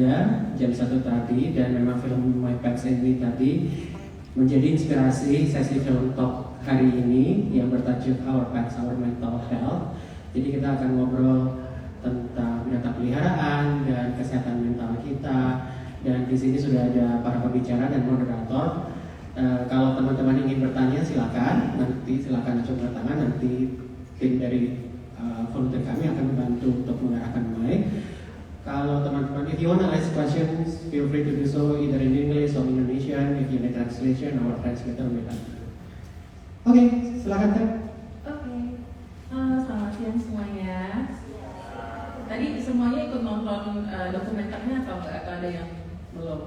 ada jam 1 tadi, dan memang film My Pet Sandy tadi menjadi inspirasi sesi film talk hari ini yang bertajuk Our Pets, Our Mental Health. Jadi kita akan ngobrol tentang binatang peliharaan dan kesehatan mental kita. Dan di sini sudah ada para pembicara dan moderator. Kalau teman-teman ingin bertanya silakan acungkan tangan, nanti tim dari volunteer kami akan membantu untuk mengarahkan mic. Kalau teman-teman, if you want to ask questions, feel free to do so either in English or Indonesian. If you need translation, our translator will bantu. Oke, silakan Teh. Oke. Selamat siang semuanya. Tadi semuanya ikut nonton dokumenternya atau enggak? Atau ada yang belum?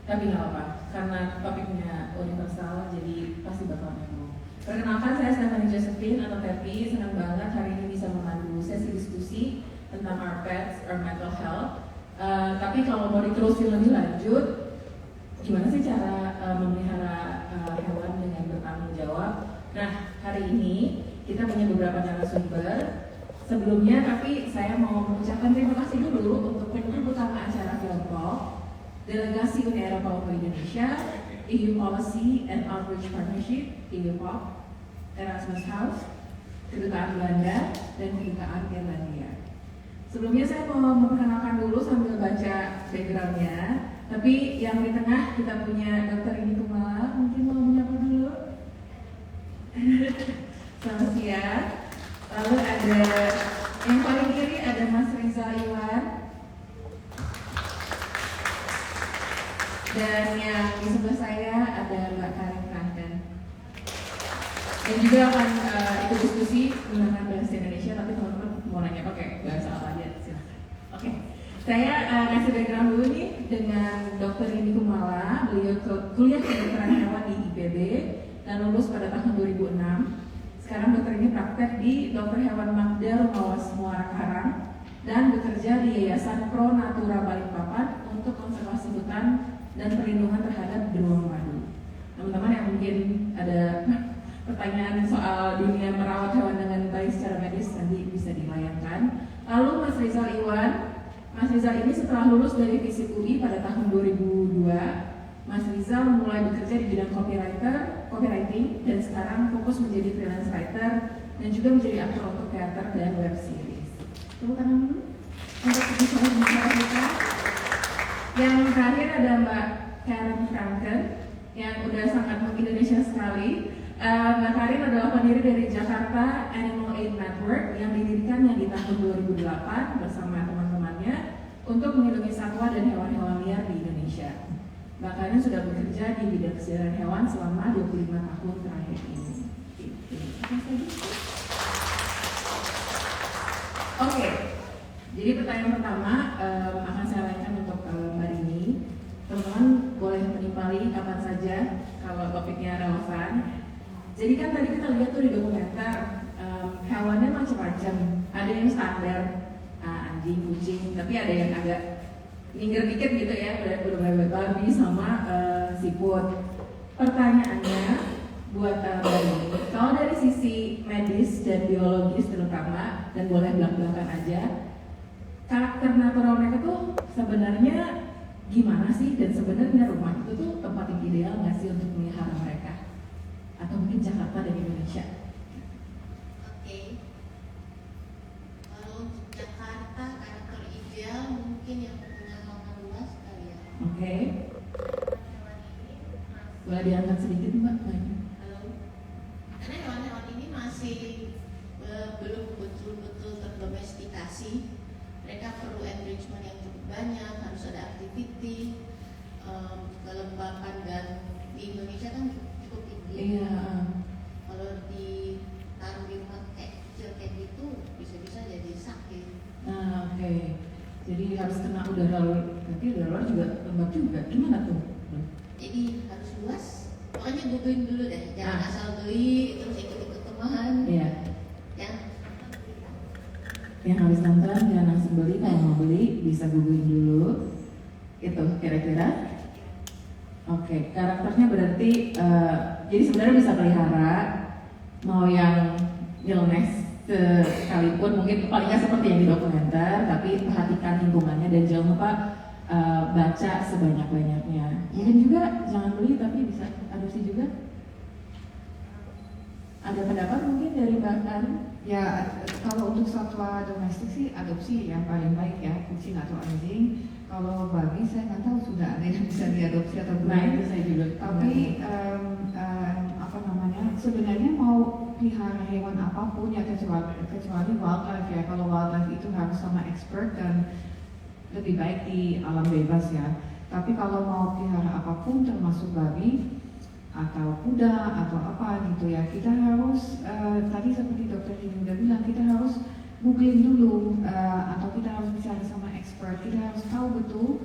Tapi nggak apa-apa, karena topiknya universal, jadi pasti bakal nyambung. Perkenalkan, saya Stephanie Josephine atau Tepi. Senang banget hari ini bisa memandu sesi diskusi tentang our pets, our mental health. Tapi kalau mau diterusin lebih lanjut, gimana sih cara memelihara hewan dengan bertanggung jawab? Nah, hari ini kita punya beberapa narasumber. Sebelumnya, tapi saya mau mengucapkan terima kasih dulu untuk pendukung utama acara Film Talk, Delegasi Uni Eropa untuk Indonesia, EU Policy and Outreach Partnership, EUPOP, Erasmus House, Kedutaan Belanda, dan Kedutaan Irlandia. Sebelumnya saya mau memperkenalkan dulu sambil baca backgroundnya. Tapi yang di tengah kita punya Dr. Indi Kumala, mungkin mau menyapa dulu. Selamat siang. Lalu ada yang paling kiri ada Mas Rizal Iwan. Dan yang di sebelah saya ada Mbak Karin Franken. Dan juga akan ikut diskusi menggunakan bahasa Indonesia, tapi teman-teman mau nanya pakai bahasa apa aja, silahkan. Oke, saya kasih background dulu nih dengan Dr. Indi Kumala. Beliau kuliah kedokteran hewan di IPB dan lulus pada tahun 2006. Sekarang dokter ini praktek di Dokter Hewan Magda Rumawas Muara Karang dan bekerja di Yayasan Pro Natura Balikpapan untuk konservasi hutan dan perlindungan terhadap beruang madu. Teman-teman yang mungkin ada pertanyaan soal dunia merawat hewan dengan baik secara medis nanti bisa dilayangkan. Lalu Mas Rizal Iwan. Mas Rizal ini setelah lulus dari FISIP UI pada tahun 2002, Mas Rizal mulai bekerja di bidang copywriting, dan sekarang fokus menjadi freelance writer dan juga menjadi aktor untuk teater dan web series. Tepuk tangan dulu untuk bicara kita. Yang terakhir ada Mbak Karin Franken yang udah sangat meng-Indonesia sekali. Mbak Karin adalah pendiri dari Jakarta Animal Aid Network yang didirikannya di tahun 2008 bersama teman-temannya untuk melindungi satwa dan hewan-hewan liar di Indonesia. Mbak Karin sudah bekerja di bidang kesehatan hewan selama 25 tahun terakhir ini. Oke, jadi pertanyaan pertama akan saya lakukan untuk Mbak Rini. Teman-teman boleh menimpali kapan saja kalau topiknya relevan. Jadi kan tadi kita lihat tuh di dokumenter hewannya macam-macam. Ada yang standar, anjing, kucing, tapi ada yang agak minggir dikit gitu ya, udah babi sama siput. Pertanyaannya buat Mbak Rini, kalau dari sisi medis dan biologis terutama, dan boleh belak-belakan aja, karakter natural mereka tuh sebenarnya gimana sih, dan sebenarnya rumah itu tuh tempat yang ideal nggak sih untuk melihara mereka, atau mungkin Jakarta dan Indonesia? Oke. Kalau Jakarta karakter ideal mungkin yang punya lahan luas kali ya. Oke. Boleh diangkat sedikit Mbak? Halo. Karena hewan-hewan ini masih belum betul-betul terdomestikasi. Mereka perlu enrichment yang cukup banyak, harus ada activity, kelembapan, dan di Indonesia kan cukup tinggi. Iya. Kalau ditaruh di rumah kecil kayak gitu, bisa-bisa jadi sakit. Nah, oke. Jadi harus kena udara, nanti udara luar juga lembab juga. Gimana tuh? Jadi harus luas. Pokoknya guguin dulu deh, jangan asal beli terus ikut-ikut teman. Iya. Ya. Yang habis nonton jangan langsung beli, kalau mau beli bisa googling dulu. Itu kira-kira. Oke, karakternya berarti jadi sebenarnya bisa pelihara, mau yang illness sekalipun mungkin palingnya seperti yang di dokumenter, tapi perhatikan lingkungannya dan jangan lupa baca sebanyak-banyaknya. Mungkin juga jangan beli tapi bisa adopsi juga. Ada pendapat mungkin dari Mbak Karin? Ya, kalau untuk satwa domestik sih adopsi yang paling baik ya, kucing atau anjing. Kalau babi saya nggak tahu sudah ada yang bisa diadopsi atau belum. Nah itu saya juga. Tapi apa namanya? Sebenarnya mau pelihara hewan apapun ya kecuali wildlife ya. Kalau wildlife itu harus sama expert dan lebih baik di alam bebas ya. Tapi kalau mau pelihara apapun termasuk babi atau kuda atau apa gitu ya, kita harus tadi seperti dokter ini udah bilang, kita harus googling dulu atau kita harus bicara sama expert, kita harus tahu betul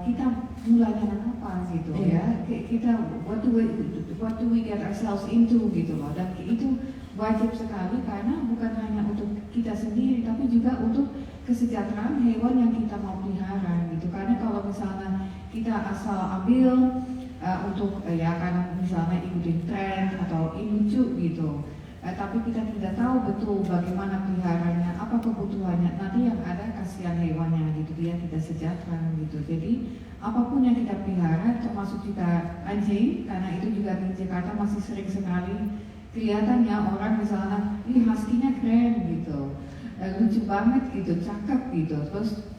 kita mulai dengan apa gitu ya, kita what do we get ourselves into gitu loh, dan itu wajib sekali karena bukan hanya untuk kita sendiri tapi juga untuk kesejahteraan hewan yang kita mau pelihara gitu. Karena kalau misalnya kita asal ambil untuk ya karena misalnya ikutin tren atau lucu gitu, tapi kita tidak tahu betul bagaimana peliharanya, apa kebutuhannya, nanti yang ada kasihan hewannya gitu, dia tidak sejahtera gitu. Jadi apapun yang kita pelihara, termasuk juga anjing, karena itu juga di Jakarta masih sering sekali kelihatannya orang misalnya, ini husky-nya keren gitu, lucu banget gitu, cakep gitu, terus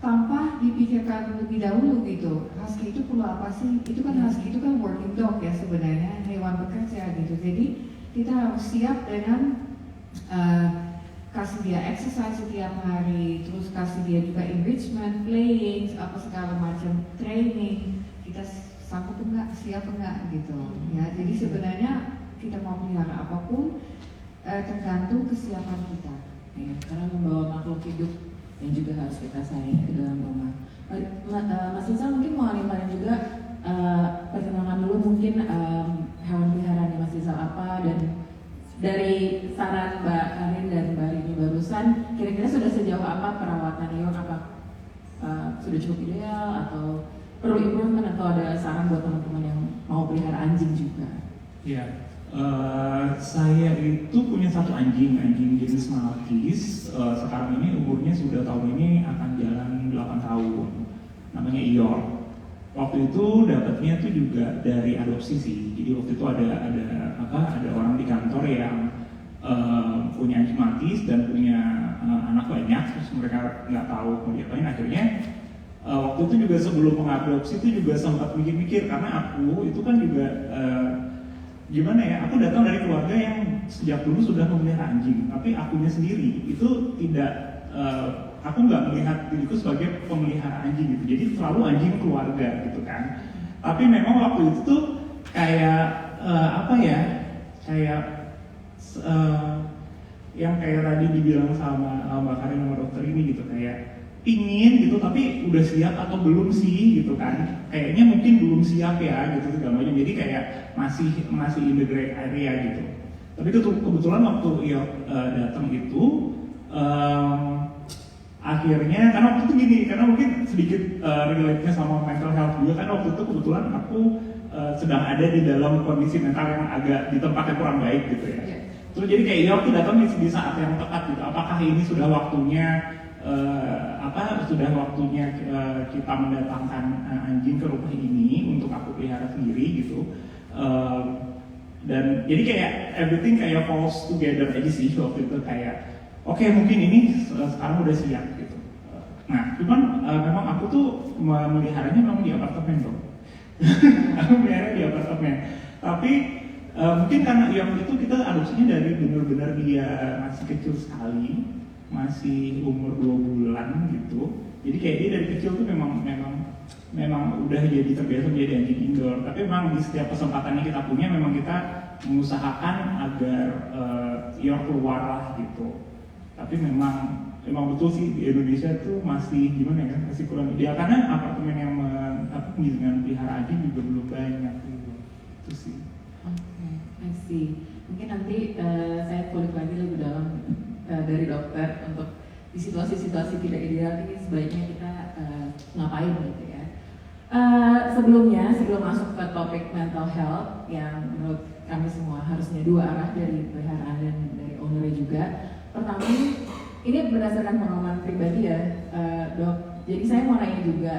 tanpa dipikirkan lebih dahulu gitu, husky itu perlu apa sih? Itu kan husky itu kan working dog ya sebenarnya, hewan bekerja gitu. Jadi kita harus siap dengan kasih dia exercise setiap hari, terus kasih dia juga enrichment, playing, apa segala macam training. Kita sanggup enggak, siap enggak gitu ya. Jadi sebenarnya kita mau pelihara apapun tergantung kesiapan kita. Ya, karena membawa makhluk hidup yang juga harus kita sayang ke dalam rumah. Mas Rizal mungkin mau ngalimarin juga perkenalkan dulu mungkin hewan peliharaan Mas Rizal apa, dan dari saran Mbak Karin dan Mbak Rini barusan kira-kira sudah sejauh apa perawatan hewan, apa sudah cukup ideal atau perlu improvement, atau ada saran buat teman-teman yang mau pelihara anjing juga? Ya, saya itu punya satu anjing jenis Maltese. Sekarang ini umurnya sudah tahun ini akan jalan 8 tahun. Namanya Ior. Waktu itu dapatnya tuh juga dari adopsi sih. Jadi waktu itu ada orang di kantor yang punya anjing Maltese dan punya anak banyak, terus mereka nggak tahu mau diapain. Akhirnya waktu itu juga sebelum mengadopsi itu juga sempat mikir-mikir, karena aku itu kan juga gimana ya, aku datang dari keluarga yang sejak dulu sudah memelihara anjing, tapi akunya sendiri itu tidak, aku nggak melihat diriku sebagai pemelihara anjing gitu, jadi selalu anjing keluarga gitu kan. Tapi memang waktu itu tuh kayak apa ya, kayak yang kayak tadi dibilang sama Mbak Karin sama dokter ini gitu, kayak pingin gitu tapi udah siap atau belum sih gitu kan, kayaknya mungkin belum siap ya gitu segala macam, jadi kayak masih in the gray area gitu. Tapi itu kebetulan waktu datang itu akhirnya, karena waktu itu gini, karena mungkin sedikit relate-nya sama mental health juga kan, waktu itu kebetulan aku sedang ada di dalam kondisi mental yang agak di tempat yang kurang baik gitu ya. Terus jadi kayak waktu datang di saat yang tepat gitu, apakah ini sudah waktunya sudah waktunya kita mendatangkan anjing ke rumah ini untuk aku pelihara sendiri gitu. Dan jadi kayak everything kayak falls together aja sih waktu itu, kayak oke, mungkin ini sekarang udah siap gitu. Nah cuman memang aku tuh meliharanya memang di apartemen dong. Aku melihara di apartemen, tapi mungkin karena itu kita adopsinya dari benar-benar dia masih kecil sekali, masih umur 2 bulan gitu. Jadi kayak dia dari kecil tuh memang udah jadi terbiasa menjadi anjing indoor. Tapi memang di setiap kesempatannya kita punya, memang kita mengusahakan agar Ior keluar lah gitu. Tapi memang betul sih di Indonesia tuh masih gimana ya, masih kurang ideal, karena apartemen yang dengan pelihara anjing juga belum banyak gitu. Itu sih. Oke, I see. Mungkin nanti saya kulik lagi lebih dalam dari dokter untuk di situasi-situasi tidak ideal ini sebaiknya kita ngapain gitu ya. Sebelum masuk ke topik mental health yang menurut kami semua harusnya dua arah, dari peliharaan dan dari owner juga. Pertama, ini berdasarkan pengalaman pribadi ya, Dok. Jadi saya mau nanya juga,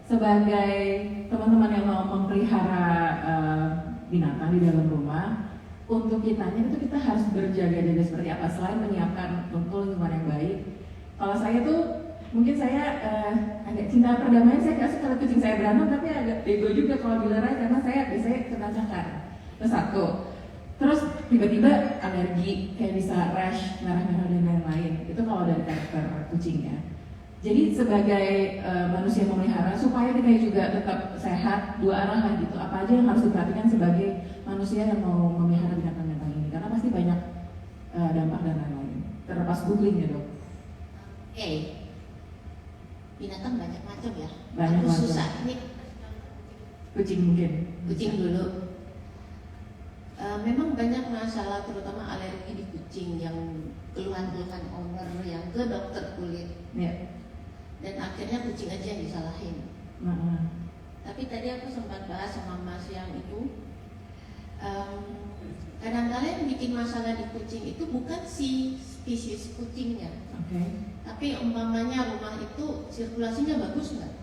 sebagai teman-teman yang mau memelihara binatang di dalam rumah, untuk kitanya itu kita harus berjaga-jaga seperti apa selain menyiapkan untuk lingkungan yang baik. Kalau saya tuh mungkin saya agak cinta perdamaian, saya nggak suka kalau kucing saya berantem, tapi agak bego juga kalau dilerai karena saya biasanya kena cakar. Terus satu, terus tiba-tiba alergi kayak bisa rash, merah-merah dan lain-lain. Itu kalau dari karakter kucingnya. Jadi sebagai manusia memelihara supaya kita juga tetap sehat dua arah lah gitu. Apa aja yang harus diperhatikan sebagai manusia yang mau memelihara binatang-binatang ini? Karena pasti banyak dampak dan lain-lain. Terlepas googling ya, Dok. Oke. Binatang banyak macam ya. Banyak Aku macam. susah ini Kucing mungkin. kucing dulu. Memang banyak masalah terutama alergi di kucing yang keluhan-keluhan owner yang ke dokter kulit Ya. dan akhirnya kucing aja yang disalahin. Tapi tadi aku sempat bahas sama Mas yang itu kadang-kadang yang bikin masalah di kucing itu bukan si spesies kucingnya, Oke. tapi umpamanya rumah itu sirkulasinya bagus nggak?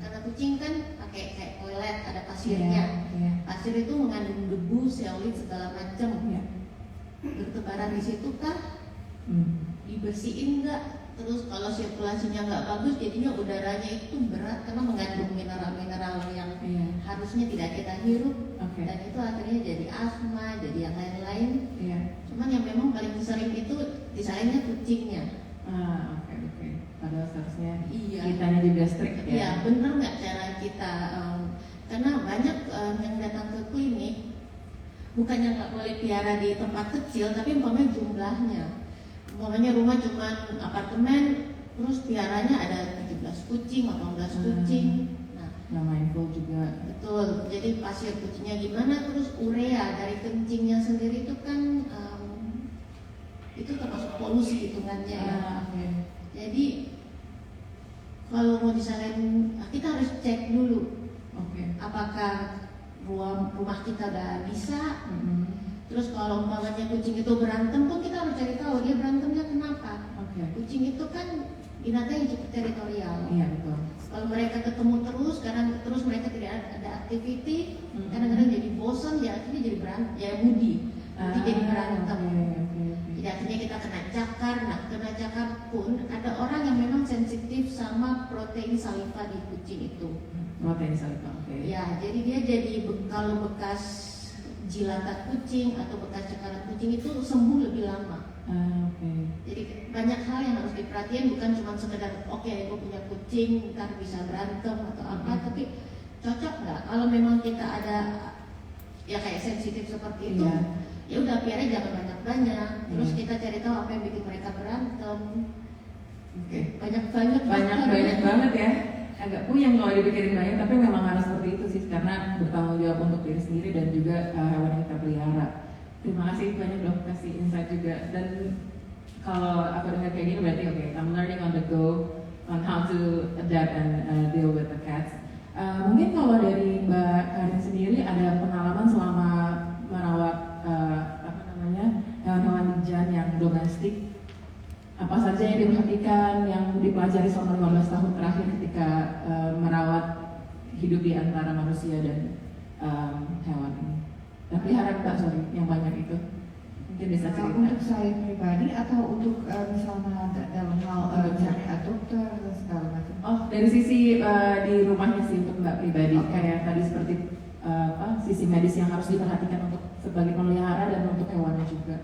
Karena kucing kan pakai kayak toilet ada pasirnya. Iya. Pasir itu mengandung debu, seolit segala macam. Iya. Bertebaran di situ kah? Dibersihin nggak? Terus kalau sirkulasinya nggak bagus, jadinya udaranya itu berat karena mengandung mineral-mineral yang Iya. harusnya tidak kita hirup. Oke. Dan itu akhirnya jadi asma, jadi yang lain-lain. Iya. Cuman yang memang paling sering itu disalahinnya kucingnya. Oke. Padahal seharusnya Iya. kitanya juga strict ya. Iya, bener nggak cara kita? Karena banyak yang datang ke klinik bukannya nggak boleh piara di tempat kecil, tapi umpamanya jumlahnya. Umpamanya rumah cuma apartemen, terus piaranya ada 17 kucing, 18 kucing. Nah, Nggak mindful juga. betul. Jadi pasir kucingnya gimana? Terus urea dari kencingnya sendiri itu kan itu termasuk polusi hitungannya ya. Oke. Jadi kalau mau disalahin, kita harus cek dulu Oke. apakah rumah kita udah bisa. Terus kalau umpamanya kucing itu berantem pun kita harus cari tahu dia berantemnya kenapa. Oke. Kucing itu kan binatang yang cukup teritorial. Iya betul. Kalau mereka ketemu terus, kadang terus mereka tidak ada aktiviti, kadang-kadang jadi bosan, ya akhirnya jadi berantem, ya mudi jadi berantem. Oke. Jadi akhirnya kita kena cakar. Nah, kena cakar pun ada orang yang memang sensitif sama protein saliva di kucing itu. Protein saliva. Oke. Ya, jadi dia kalau bekas jilatan kucing atau bekas cakaran kucing itu sembuh lebih lama. Oke. Jadi banyak hal yang harus diperhatiin, bukan cuma sekedar oke, gue punya kucing ntar bisa berantem atau apa, tapi cocok nggak? Kalau memang kita ada ya kayak sensitif seperti itu, ya udah piara jangan banyak-banyak. Terus kita cari tahu apa yang bikin mereka berantem. Oke. Banyak banget ya. Agak puyeng kalau dipikirin banyak, tapi memang harus seperti itu sih karena bertanggung jawab untuk diri sendiri dan juga hewan yang kita pelihara. Terima kasih banyak Dok, kasih insight juga. Dan kalau aku dengar kayak gini berarti oke, I'm learning on the go on how to adapt and deal with the cats. Mungkin kalau dari Mbak Karin sendiri ada pengalaman selama merawat hewan-hewan lijan yang domestik, apa saja yang diperhatikan, yang dipelajari selama 15 tahun terakhir ketika merawat hidup di antara manusia dan hewan ini? Dan pelihara yang banyak itu mungkin bisa cerita. Untuk saya pribadi atau untuk misalnya dalam hal cari dokter dan segala macam. Oh, dari sisi di rumahnya sih untuk Mbak pribadi, kayak tadi seperti sisi medis yang harus diperhatikan untuk sebagai pemelihara dan untuk hewannya juga.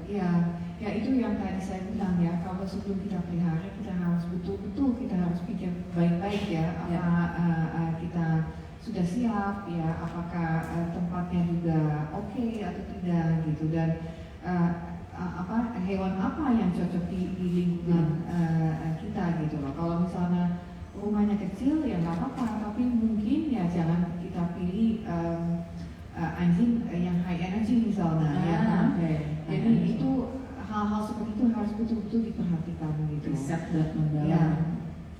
Ya itu yang tadi saya bilang ya, kalau sebelum kita pelihara kita harus betul-betul kita harus pikir baik-baik ya, apa kita sudah siap ya, apakah tempatnya juga oke atau tidak gitu, dan hewan apa yang cocok di lingkungan kita gitu loh. Kalau misalnya rumahnya kecil ya nggak apa-apa, tapi mungkin ya jangan kita pilih anjing yang high energy misalnya ya kan. Jadi itu hal-hal seperti itu harus betul-betul diperhatikan gitu. Riset dan mendalam. Ya.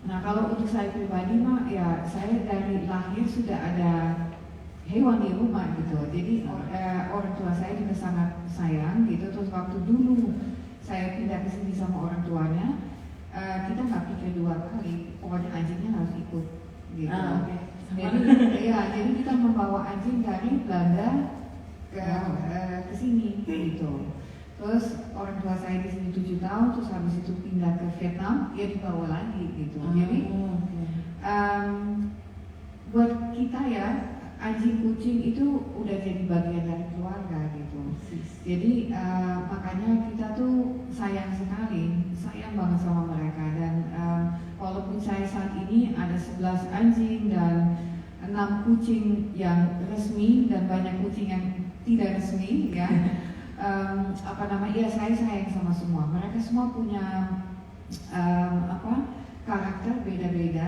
Nah kalau untuk saya pribadi mah ya saya dari lahir sudah ada hewan di rumah gitu. Jadi orang tua saya juga sangat sayang gitu. Terus waktu dulu saya pindah ke sini sama orang tuanya, kita nggak pikir 2 kali, pokoknya anjingnya harus ikut gitu. Oke. Jadi kita membawa anjing dari Belanda ke sini gitu. Terus orang tua saya di sini 7 tahun, terus habis itu pindah ke Vietnam, dia dibawa lagi gitu. Jadi buat kita ya, anjing kucing itu udah jadi bagian dari keluarga gitu. Jadi makanya kita tuh sayang sekali, sayang banget sama mereka. Dan walaupun saya saat ini ada 11 anjing dan 6 kucing yang resmi dan banyak kucing yang tidak resmi ya. Saya sayang sama semua. Mereka semua punya karakter beda-beda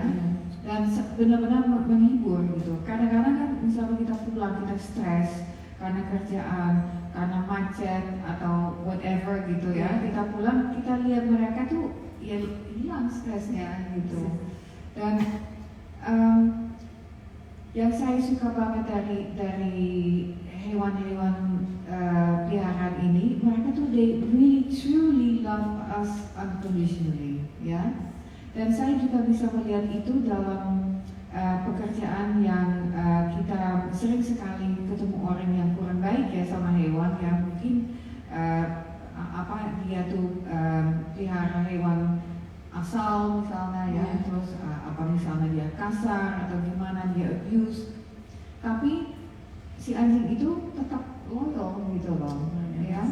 dan benar-benar menghibur gitu. Kadang-kadang kan misalnya kita pulang, kita stres karena kerjaan, karena macet atau whatever gitu ya. Kita pulang, kita lihat mereka tuh ya hilang stresnya gitu. Dan yang saya suka banget dari hewan-hewan peliharaan ini, mereka tuh they really truly love us unconditionally, ya. Dan saya juga bisa melihat itu dalam pekerjaan yang kita sering sekali ketemu orang yang kurang baik ya sama hewan, yang mungkin dia tuh pelihara hewan asal misalnya ya, terus misalnya dia kasar atau gimana, dia abuse, tapi si anjing itu tetap loyal gitu loh, ya.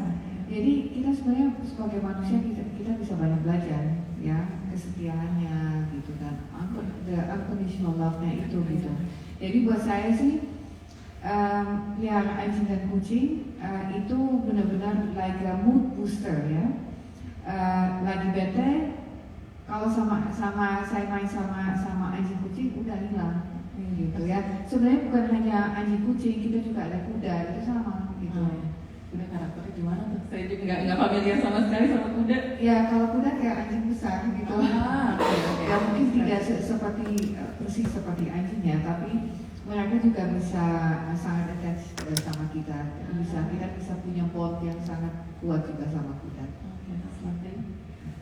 Jadi kita sebenarnya sebagai manusia kita bisa banyak belajar ya, kesetiaannya gitu kan, the unconditional love-nya itu gitu. Jadi buat saya sih pelihara anjing dan kucing itu benar-benar like a mood booster ya. Lagi bete, kalau sama saya main sama anjing kucing udah hilang gitu ya. Sebenarnya bukan hanya anjing kucing, kita juga ada kuda, itu sama gitu. Kuda karakternya gimana tuh? Saya juga nggak familiar sama sekali sama kuda. Ya kalau kuda kayak anjing besar gitu. Ya mungkin tidak seperti persis seperti anjingnya, tapi mereka juga bisa sangat attach sama kita. Kita bisa punya bond yang sangat kuat juga sama kuda.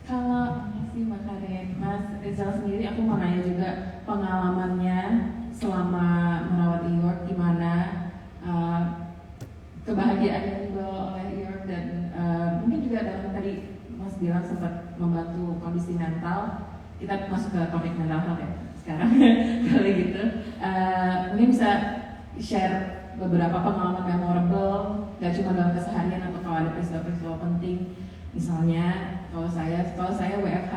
Kalau sih Mbak Karin, Mas Rizal sendiri, aku mau nanya juga pengalamannya selama merawat York, gimana kebahagiaan yang dibawa oleh York, dan mungkin juga dalam tadi Mas bilang sempat membantu kondisi mental. Kita masuk ke topik mental health ya sekarang kali gitu. Mungkin bisa share beberapa pengalaman memorable, gak cuma dalam keseharian atau kalau ada peristiwa-peristiwa penting. Misalnya kalau saya WFH,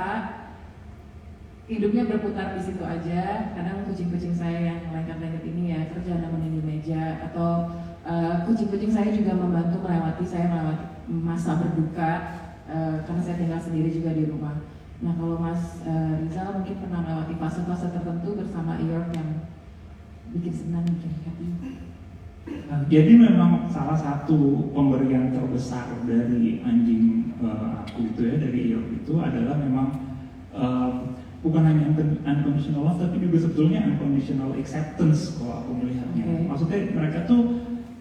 hidupnya berputar di situ aja. Kadang kucing-kucing saya yang lengket-lengket ini ya kerja nemenin di meja, atau kucing-kucing saya juga membantu melewati masa berduka karena saya tinggal sendiri juga di rumah. Nah kalau Mas Rizal mungkin pernah melewati fase-fase tertentu bersama York yang bikin senang, bikin happy. Jadi memang salah satu pemberian terbesar dari anjing aku itu ya, dari York itu adalah memang bukan hanya unconditional love, tapi juga sebetulnya unconditional acceptance kalau aku melihatnya. Okay. Maksudnya mereka tuh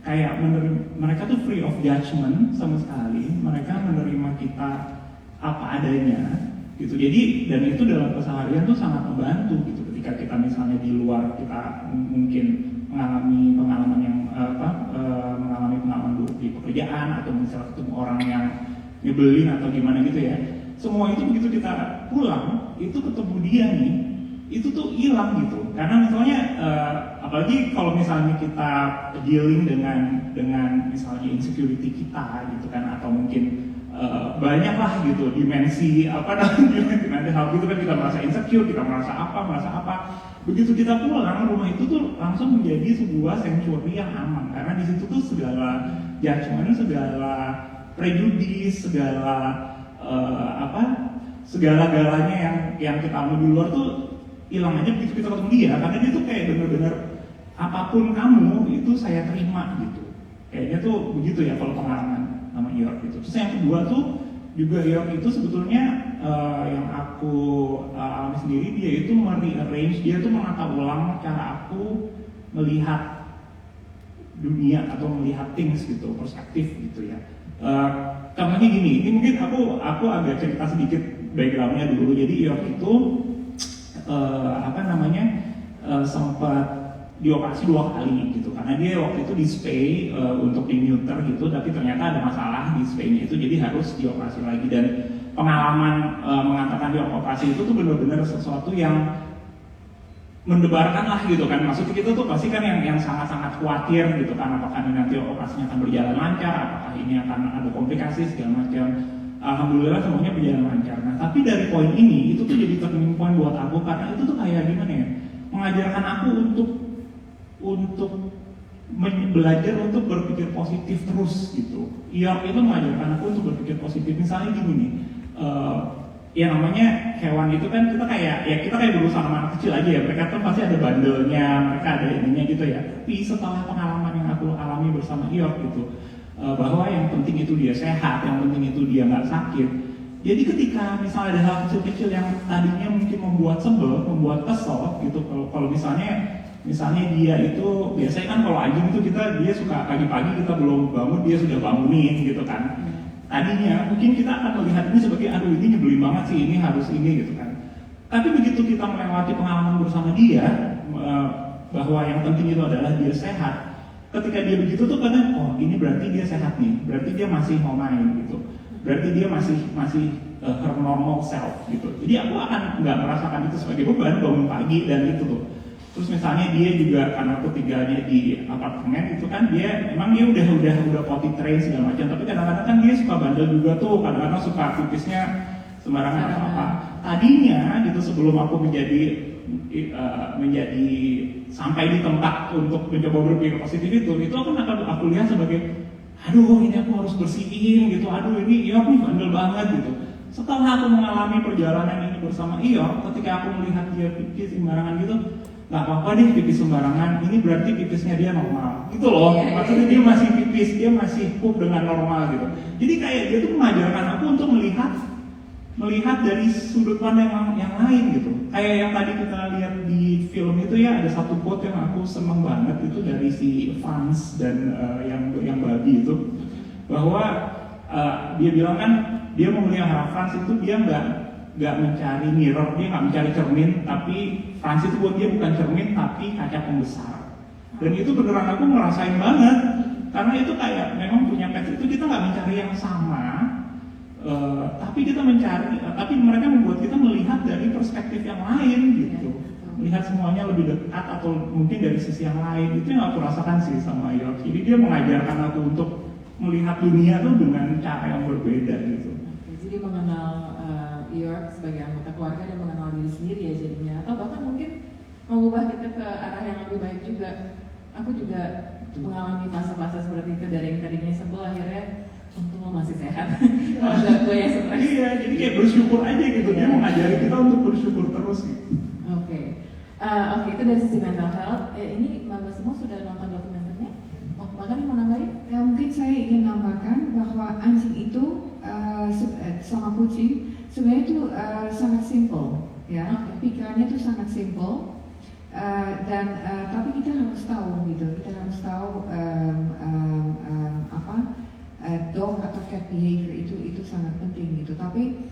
kayak mereka tuh free of judgment sama sekali. Mereka menerima kita apa adanya gitu. Jadi dan itu dalam keseharian tuh sangat membantu gitu. Ketika kita misalnya di luar, kita mungkin mengalami pengalaman yang mengalami pengalaman buruk di pekerjaan, atau misalnya ketemu orang yang nyebelin atau gimana gitu ya. Semua itu begitu kita pulang, itu ketemu dia nih, itu tuh hilang gitu. Karena misalnya apalagi kalau misalnya kita dealing dengan misalnya insecurity kita gitu kan, atau mungkin banyak lah gitu dimensi dimensi hal gitu kan, kita merasa insecure, kita merasa apa. Begitu kita pulang, rumah itu tuh langsung menjadi sebuah sanctuary yang aman, karena di situ tuh segala judgment, segala prejudis, segala-galanya yang kita alami di luar tuh hilang aja begitu kita ketemu dia, karena dia tuh kayak bener-bener apapun kamu itu saya terima gitu. Kayaknya tuh begitu ya kalau pengalaman sama York gitu. Terus yang kedua tuh juga York itu sebetulnya yang aku alami sendiri, dia itu merearrange, dia tuh menata ulang cara aku melihat dunia atau melihat things gitu, perspektif gitu ya. Contohnya gini, ini mungkin aku agak cerita sedikit backgroundnya dulu. Jadi York itu sempat dioperasi 2 kali gitu, karena dia waktu itu di spay untuk di neuter gitu, tapi ternyata ada masalah di spaynya itu, jadi harus dioperasi lagi. Dan pengalaman mengatakan dioperasi itu tuh benar-benar sesuatu yang mendebarkan lah gitu kan. Maksudnya kita tuh pasti kan yang sangat-sangat khawatir gitu kan, apakah ini nanti operasinya akan berjalan lancar, apakah ini akan ada komplikasi segala macam. Alhamdulillah semuanya berjalan lancar. Nah tapi dari poin ini itu tuh jadi turning point buat aku, karena itu tuh kayak gimana ya, mengajarkan aku untuk belajar untuk berpikir positif terus gitu. York itu mengajarkan aku untuk berpikir positif. Misalnya gini nih, ya namanya hewan itu kan kita kayak berusaha sama anak kecil aja ya. Mereka tuh pasti ada bandelnya, mereka ada ininya gitu ya. Tapi setelah pengalaman yang aku alami bersama York gitu, bahwa yang penting itu dia sehat, yang penting itu dia nggak sakit. Jadi ketika misalnya ada hal kecil-kecil yang tadinya mungkin membuat sebel, membuat kesel gitu, kalau misalnya dia itu biasanya kan kalau anjing itu dia suka pagi-pagi kita belum bangun dia sudah bangunin gitu kan. Tadinya mungkin kita akan melihat ini sebagai aduh ini nyebelin banget sih, ini harus ini gitu kan. Tapi begitu kita melewati pengalaman bersama dia bahwa yang penting itu adalah dia sehat. Ketika dia begitu tuh kadang ini berarti dia sehat nih, berarti dia masih mau main gitu. Berarti dia masih her normal self gitu. Jadi aku akan nggak merasakan itu sebagai beban bangun pagi dan itu tuh. Terus misalnya dia juga karena aku tinggalnya di apartemen itu kan dia udah potty train segala macam, tapi kadang-kadang kan dia suka bandel juga tuh, kadang-kadang suka pipisnya sembarangan apa. Tadinya gitu sebelum aku menjadi sampai di tempat untuk mencoba berpikir positif itu akan aku lihat sebagai aduh ini aku harus bersihin gitu, aduh ini York nih bandel banget gitu. Setelah aku mengalami perjalanan ini bersama York, ketika aku melihat dia pipis sembarangan gitu, nggak apa-apa deh pipis sembarangan, ini berarti pipisnya dia normal gitu loh. Maksudnya dia masih pipis, dia masih pup dengan normal gitu. Jadi kayak dia tuh mengajarkan aku untuk melihat dari sudut pandang yang lain gitu. Kayak yang tadi kita lihat di film itu ya, ada satu quote yang aku seneng banget itu dari si Franz dan yang babi itu, bahwa dia bilang kan dia memelihara Franz itu dia nggak mencari mirror, dia nggak mencari cermin, tapi Franz itu buat dia bukan cermin tapi kaca pembesar. Dan itu beneran aku ngerasain banget, karena itu kayak memang punya pets itu kita nggak mencari yang sama, tapi mereka membuat kita melihat dari perspektif yang lain gitu, melihat semuanya lebih dekat atau mungkin dari sisi yang lain. Itu yang aku rasakan sih sama York. Jadi dia mengajarkan aku untuk melihat dunia tuh dengan cara yang berbeda gitu. Jadi mengenal York sebagai anggota keluarga dan mengenal diri sendiri ya jadinya, atau bahkan mungkin mengubah kita ke arah yang lebih baik juga. Aku juga mengalami fase-fase seperti itu, dari yang tadinya sebel akhirnya untung lo masih sehat. Kalau enggak gue yang stres. Iya, jadi kayak bersyukur aja gitu. Dia mengajari kita untuk bersyukur terus gitu. Oke, itu dari sisi mental health. Ini Mbak semua sudah nonton dokumenternya? Bahkan mau nambahin? Ya, mungkin saya ingin nambahkan bahwa anjing itu sama kucing sebenarnya itu sangat simple, ya. Pikirannya itu sangat simple, dan tapi kita harus tahu gitu. Kita harus tahu dog atau cat behavior itu sangat penting gitu. Tapi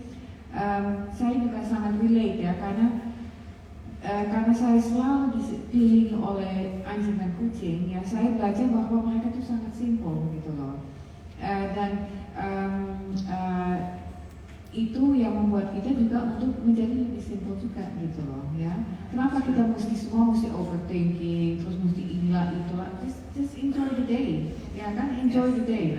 saya juga sangat relate ya, karena saya selalu dikelilingi oleh anjing dan kucing, ya saya belajar bahwa mereka itu sangat simple gitu loh, dan itu yang membuat kita juga untuk menjadi lebih simple juga gitu loh ya. Kenapa kita semua mesti overthinking, terus mesti inilah itulah, just enjoy the day, ya kan, enjoy the day.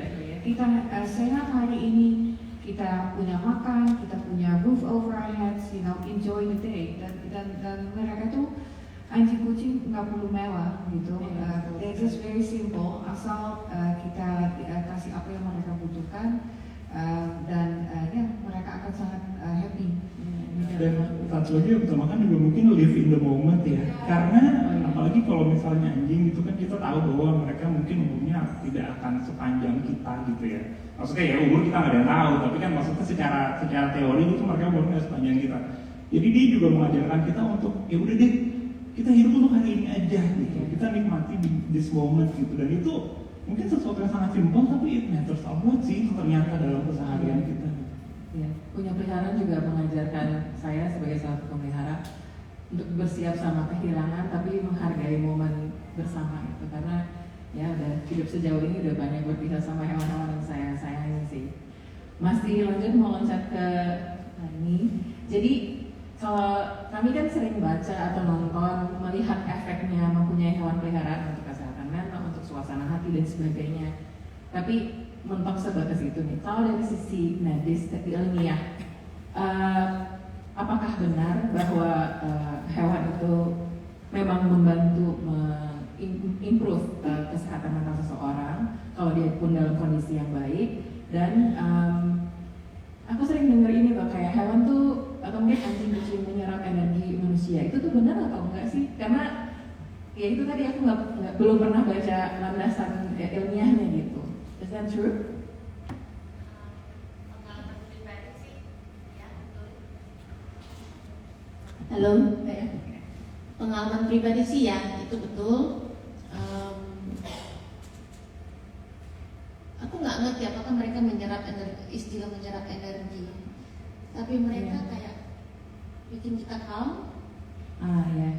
Kita sehat hari ini, kita punya makan, kita punya roof over our heads, enjoy the day. Dan mereka tuh anjing kucing nggak perlu mewah gitu, they're just very simple, asal kita kasih apa yang mereka butuhkan, dan mereka akan sangat happy. Dan satu lagi yang utamakan juga mungkin live in the moment ya, karena apalagi kalau misalnya anjing gitu kan kita tahu bahwa mereka mungkin umurnya tidak akan sepanjang kita gitu ya. Maksudnya ya umur kita nggak ada yang tahu, tapi kan maksudnya secara teori itu mereka umurnya sepanjang kita. Jadi dia juga mengajarkan kita untuk ya udah deh, kita hidup untuk hari ini aja gitu, kita nikmati di this moment gitu. Dan itu mungkin sesuatu yang sangat simpel tapi it matters a lot sih ternyata dalam keseharian kita. Ya, punya peliharaan juga mengajarkan saya sebagai salah satu pemelihara untuk bersiap sama kehilangan, tapi menghargai momen bersama itu. Karena ya udah hidup sejauh ini udah banyak berpisah sama hewan-hewan yang saya sayangi sih. Masih lanjut mau loncat ke ini. Jadi kalau kami kan sering baca atau nonton melihat efeknya mempunyai hewan peliharaan untuk kesehatan mental, untuk suasana hati dan sebagainya. Tapi mentok sebatas itu nih. Kalau dari sisi medis, ilmiah, apakah benar bahwa hewan itu memang membantu improve kesehatan mental seseorang kalau dia pun dalam kondisi yang baik? Dan aku sering dengar ini loh, kayak hewan tuh atau mungkin anjing kucing menyerap energi manusia, itu tuh benar atau enggak sih? Karena ya itu tadi aku belum pernah baca landasan ilmiahnya gitu. Is that true? Pengalaman pribadi sih, ya betul. Halo, Ya. pengalaman pribadi sih ya itu betul. Aku nggak ngerti apakah mereka menyerap energi, istilah menyerap energi, tapi mereka kayak bikin kita calm. Ya.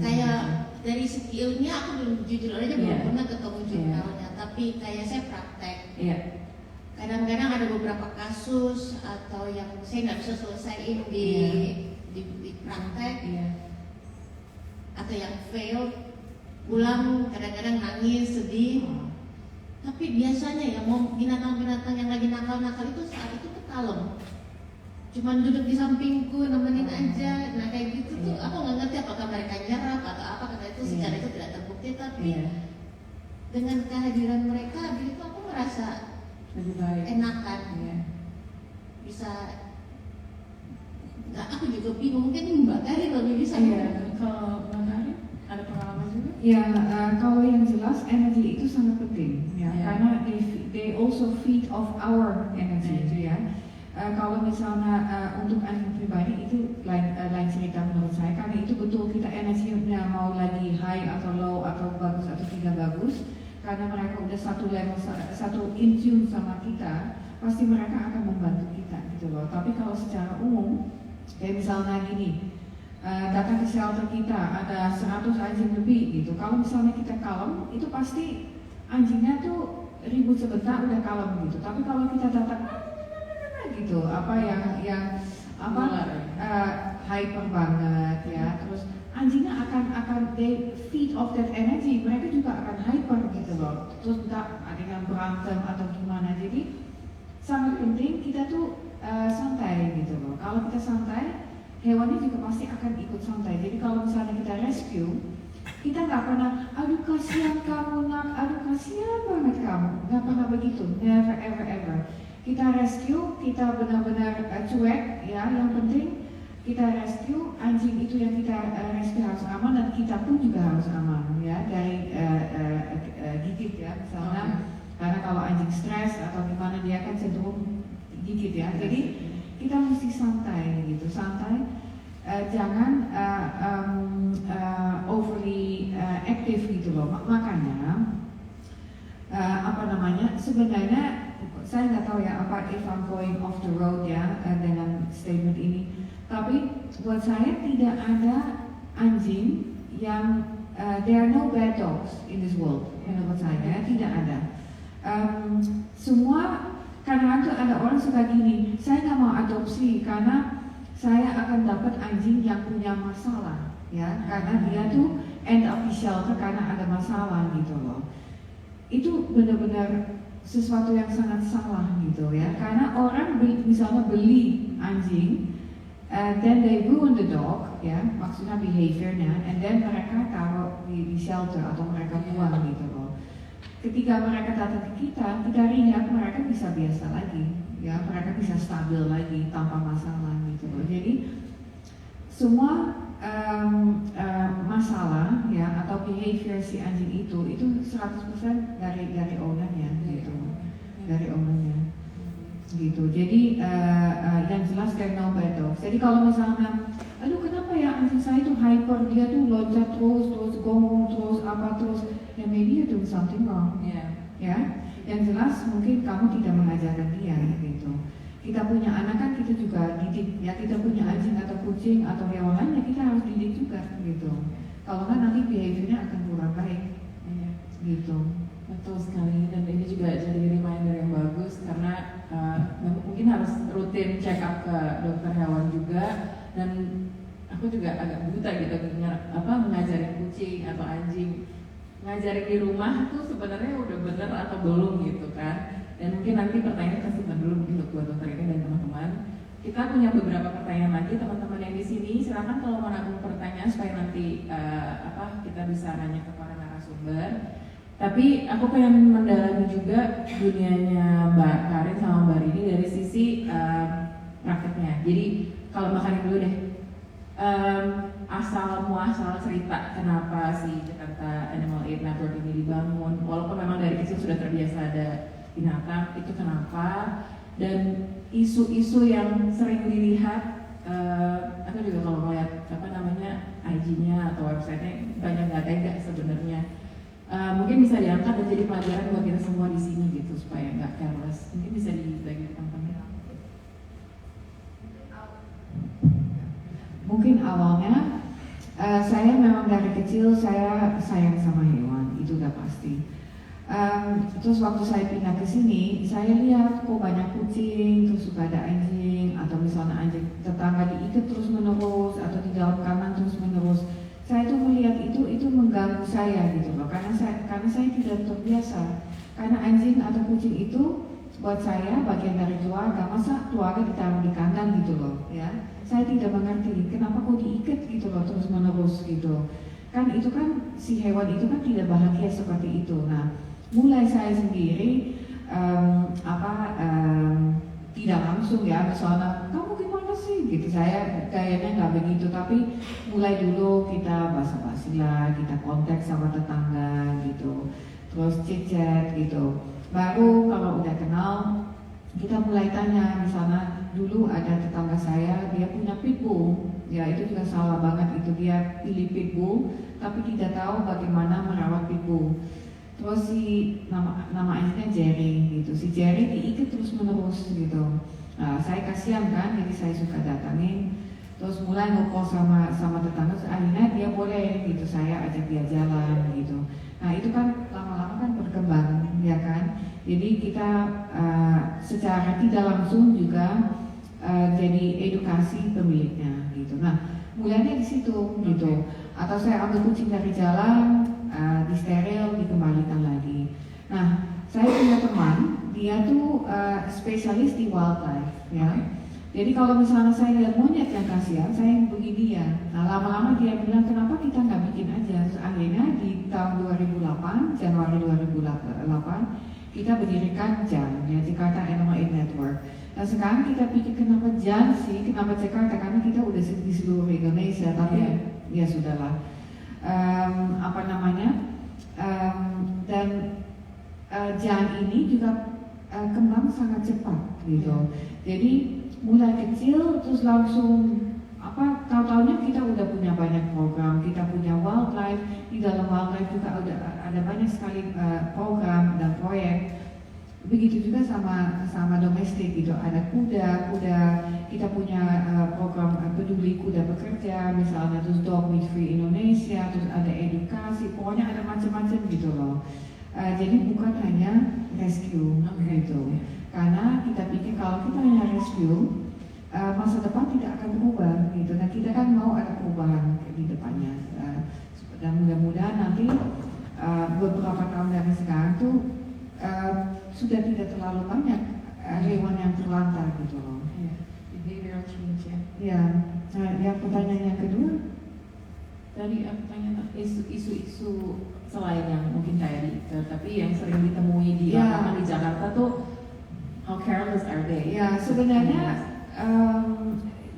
Kayak dari segi ilmiah aku belum jujur aja belum Iya. pernah ketemu jurnalnya, tapi kayak saya praktek. Iya. Kadang-kadang ada beberapa kasus atau yang saya nggak bisa selesaiin di praktek, Iya. atau yang fail, pulang kadang-kadang nangis, sedih. Tapi biasanya ya mau binatang-binatang yang lagi nakal-nakal itu saat itu tuh kalem, cuman duduk di sampingku nemenin aja. Nah kayak gitu tuh aku nggak ngerti apakah mereka nyerap atau apa, karena itu secara itu tidak terbukti. Tapi dengan kehadiran mereka gitu aku merasa Lebih baik. enakan, Iya. bisa. Nggak, aku juga bingung, mungkin Mbak Karin lebih bisa. Iya. Kalau Mbak Karin ada pengalaman juga? Ya, kalau yang jelas energi itu sangat penting ya, Ya. karena they also feed off our energy itu ya. Kalau misalnya untuk anjing pribadi itu lain cerita menurut saya, karena itu betul kita energinya mau lagi high atau low atau bagus atau tidak bagus, karena mereka udah satu level, satu in tune sama kita, pasti mereka akan membantu kita gitu loh. Tapi kalau secara umum, kayak misalnya gini, datang ke shelter kita ada 100 anjing lebih gitu. Kalau misalnya kita kalem, itu pasti anjingnya tuh ribut sebentar udah kalem gitu. Tapi kalau kita datang gitu, apa yang hyper banget ya, terus anjingnya akan they feed off that energy, mereka juga akan hyper gitu loh. Terus nggak ada yang berantem atau gimana. Jadi sangat penting kita tuh santai gitu loh. Kalau kita santai, hewannya juga pasti akan ikut santai. Jadi kalau misalnya kita rescue, kita nggak pernah, aduh kasihan kamu nak, aduh kasihan banget kamu, nggak pernah begitu, never ever ever. Kita rescue, kita benar-benar cuek ya. Yang penting kita rescue, anjing itu yang kita rescue harus aman dan kita pun juga harus aman ya dari gigit ya misalnya. Karena kalau anjing stres atau gimana dia kan cenderung gigit ya. Jadi kita mesti santai gitu, santai, jangan overly aktif gitu loh. Makanya sebenarnya saya nggak tahu ya apa if I'm going off the road ya dengan statement ini. Tapi buat saya tidak ada anjing yang there are no bad dogs in this world. Menurut saya tidak ada. Semua karena itu ada orang suka gini, saya nggak mau adopsi karena saya akan dapat anjing yang punya masalah ya, karena dia tuh end up di shelter karena ada masalah gitu loh. Itu benar-benar sesuatu yang sangat salah gitu ya, karena orang misalnya beli anjing, then they ruin the dog ya, maksudnya behaviornya, and then mereka taruh di shelter atau mereka buang gitu loh. Ketika mereka datang ke kita lihat mereka bisa biasa lagi, ya mereka bisa stabil lagi tanpa masalah gitu loh. Jadi semua masalah ya atau behavior si anjing itu 100% dari ownernya gitu, dari ownernya gitu. Jadi yang jelas kayak no bad dogs. Jadi kalau misalnya, aduh kenapa ya anjing saya itu hyper, dia tuh loncat terus gonggong terus apa terus, ya maybe you doing something wrong. Ya, yang jelas mungkin kamu tidak mengajarkan dia gitu. kita punya anak kan kita juga didik ya, kita punya anjing atau kucing atau hewan lain ya kita harus didik juga gitu. Kalau nggak nanti behaviornya akan kurang baik gitu. Betul sekali, dan ini juga jadi reminder yang bagus karena mungkin harus rutin check up ke dokter hewan juga. Dan aku juga agak buta gitu mengajarin kucing atau anjing, ngajarin di rumah tuh sebenarnya udah bener atau belum gitu kan. Dan mungkin nanti pertanyaan kesimpan dulu mungkin buat dokter ini dan teman-teman. Kita punya beberapa pertanyaan lagi teman-teman yang di sini. Silakan kalau mau nabung pertanyaan supaya nanti kita bisa nanya ke para narasumber. Tapi aku pengen mendalami juga dunianya Mbak Karin sama Mbak Rini dari sisi prakteknya. Jadi kalau Mbak Karin dulu deh, asal muasal cerita kenapa si Jakarta Animal Aid Network ini dibangun, walaupun memang dari kecil sudah terbiasa ada binatang, itu kenapa, dan isu-isu yang sering dilihat. Aku juga kalau melihat IG-nya atau website-nya banyak nggak tega sebenarnya. Mungkin bisa diangkat dan jadi pelajaran buat kita semua di sini gitu supaya nggak careless. Mungkin bisa dibagi ke teman-teman. Mungkin awalnya saya memang dari kecil saya sayang sama hewan, itu udah pasti. Terus waktu saya pindah ke sini, saya lihat kok banyak kucing, terus suka ada anjing, atau misalnya anjing tetangga diikat terus menerus, atau di dalam kandang terus menerus. Saya tuh melihat itu mengganggu saya gitu loh, karena saya tidak terbiasa. Karena anjing atau kucing itu buat saya bagian dari keluarga, masa keluarga ditaruh di kandang gitu loh, ya. Saya tidak mengerti kenapa kok diikat gitu loh terus menerus gitu. Kan itu kan si hewan itu kan tidak bahagia seperti itu. Nah, mulai saya sendiri tidak langsung ya, misalnya kamu gimana sih gitu, saya kayaknya nggak begitu, tapi mulai dulu kita basa-basi lah, kita kontak sama tetangga gitu, terus chit-chat gitu, baru kalau udah kenal kita mulai tanya. Misalnya dulu ada tetangga saya, dia punya pitbull, ya itu juga salah banget itu, dia pilih pitbull tapi tidak tahu bagaimana merawat pitbull. Terus si nama anjingnya Jerry gitu, si Jerry diikat terus menerus gitu. Nah, saya kasihan kan, jadi saya suka datangin, terus mulai ngobrol sama tetangga, akhirnya dia boleh gitu, saya ajak dia jalan gitu. Nah itu kan lama-lama kan berkembang ya kan, jadi kita secara tidak langsung juga jadi edukasi pemiliknya gitu. Nah mulainya di situ gitu, atau saya ambil kucing dari jalan, disteril, dikembalikan lagi. Nah, saya punya teman, dia tuh spesialis di wildlife, ya. Jadi kalau misalnya saya lihat monyet yang kasihan, saya hubungi dia. Nah, lama-lama dia bilang, kenapa kita nggak bikin aja? Terus akhirnya di tahun 2008, Januari 2008, kita berdirikan JAN, ya, Jakarta Animal Aid Network. Nah sekarang kita pikir kenapa JAN sih, kenapa Jakarta? Karena kita udah di seluruh Indonesia, tapi ya sudahlah. Dan JAN ini juga kembang sangat cepat gitu. Jadi mulai kecil terus langsung tahu-tahunya kita udah punya banyak program, kita punya wildlife, di dalam wildlife juga ada banyak sekali program dan proyek. Begitu juga sama domestik gitu, ada kuda, kita punya program peduli kuda bekerja misalnya, terus Dog Meat Free Indonesia, terus ada edukasi, pokoknya ada macam-macam gitu loh. Jadi bukan hanya rescue gitu, karena kita pikir kalau kita hanya rescue, masa depan tidak akan berubah gitu. Nah kita kan mau ada perubahan di depannya, dan mudah-mudahan nanti beberapa tahun dari sekarang tuh sudah tidak terlalu banyak hewan yang terlantar gitu loh. Behavioral change ya. Ya, nah yang pertanyaan yang kedua tadi aku tanya isu-isu selain yang mungkin kayak tapi yang sering ditemui di lapangan di Jakarta tuh how careless are they? Ya sebenarnya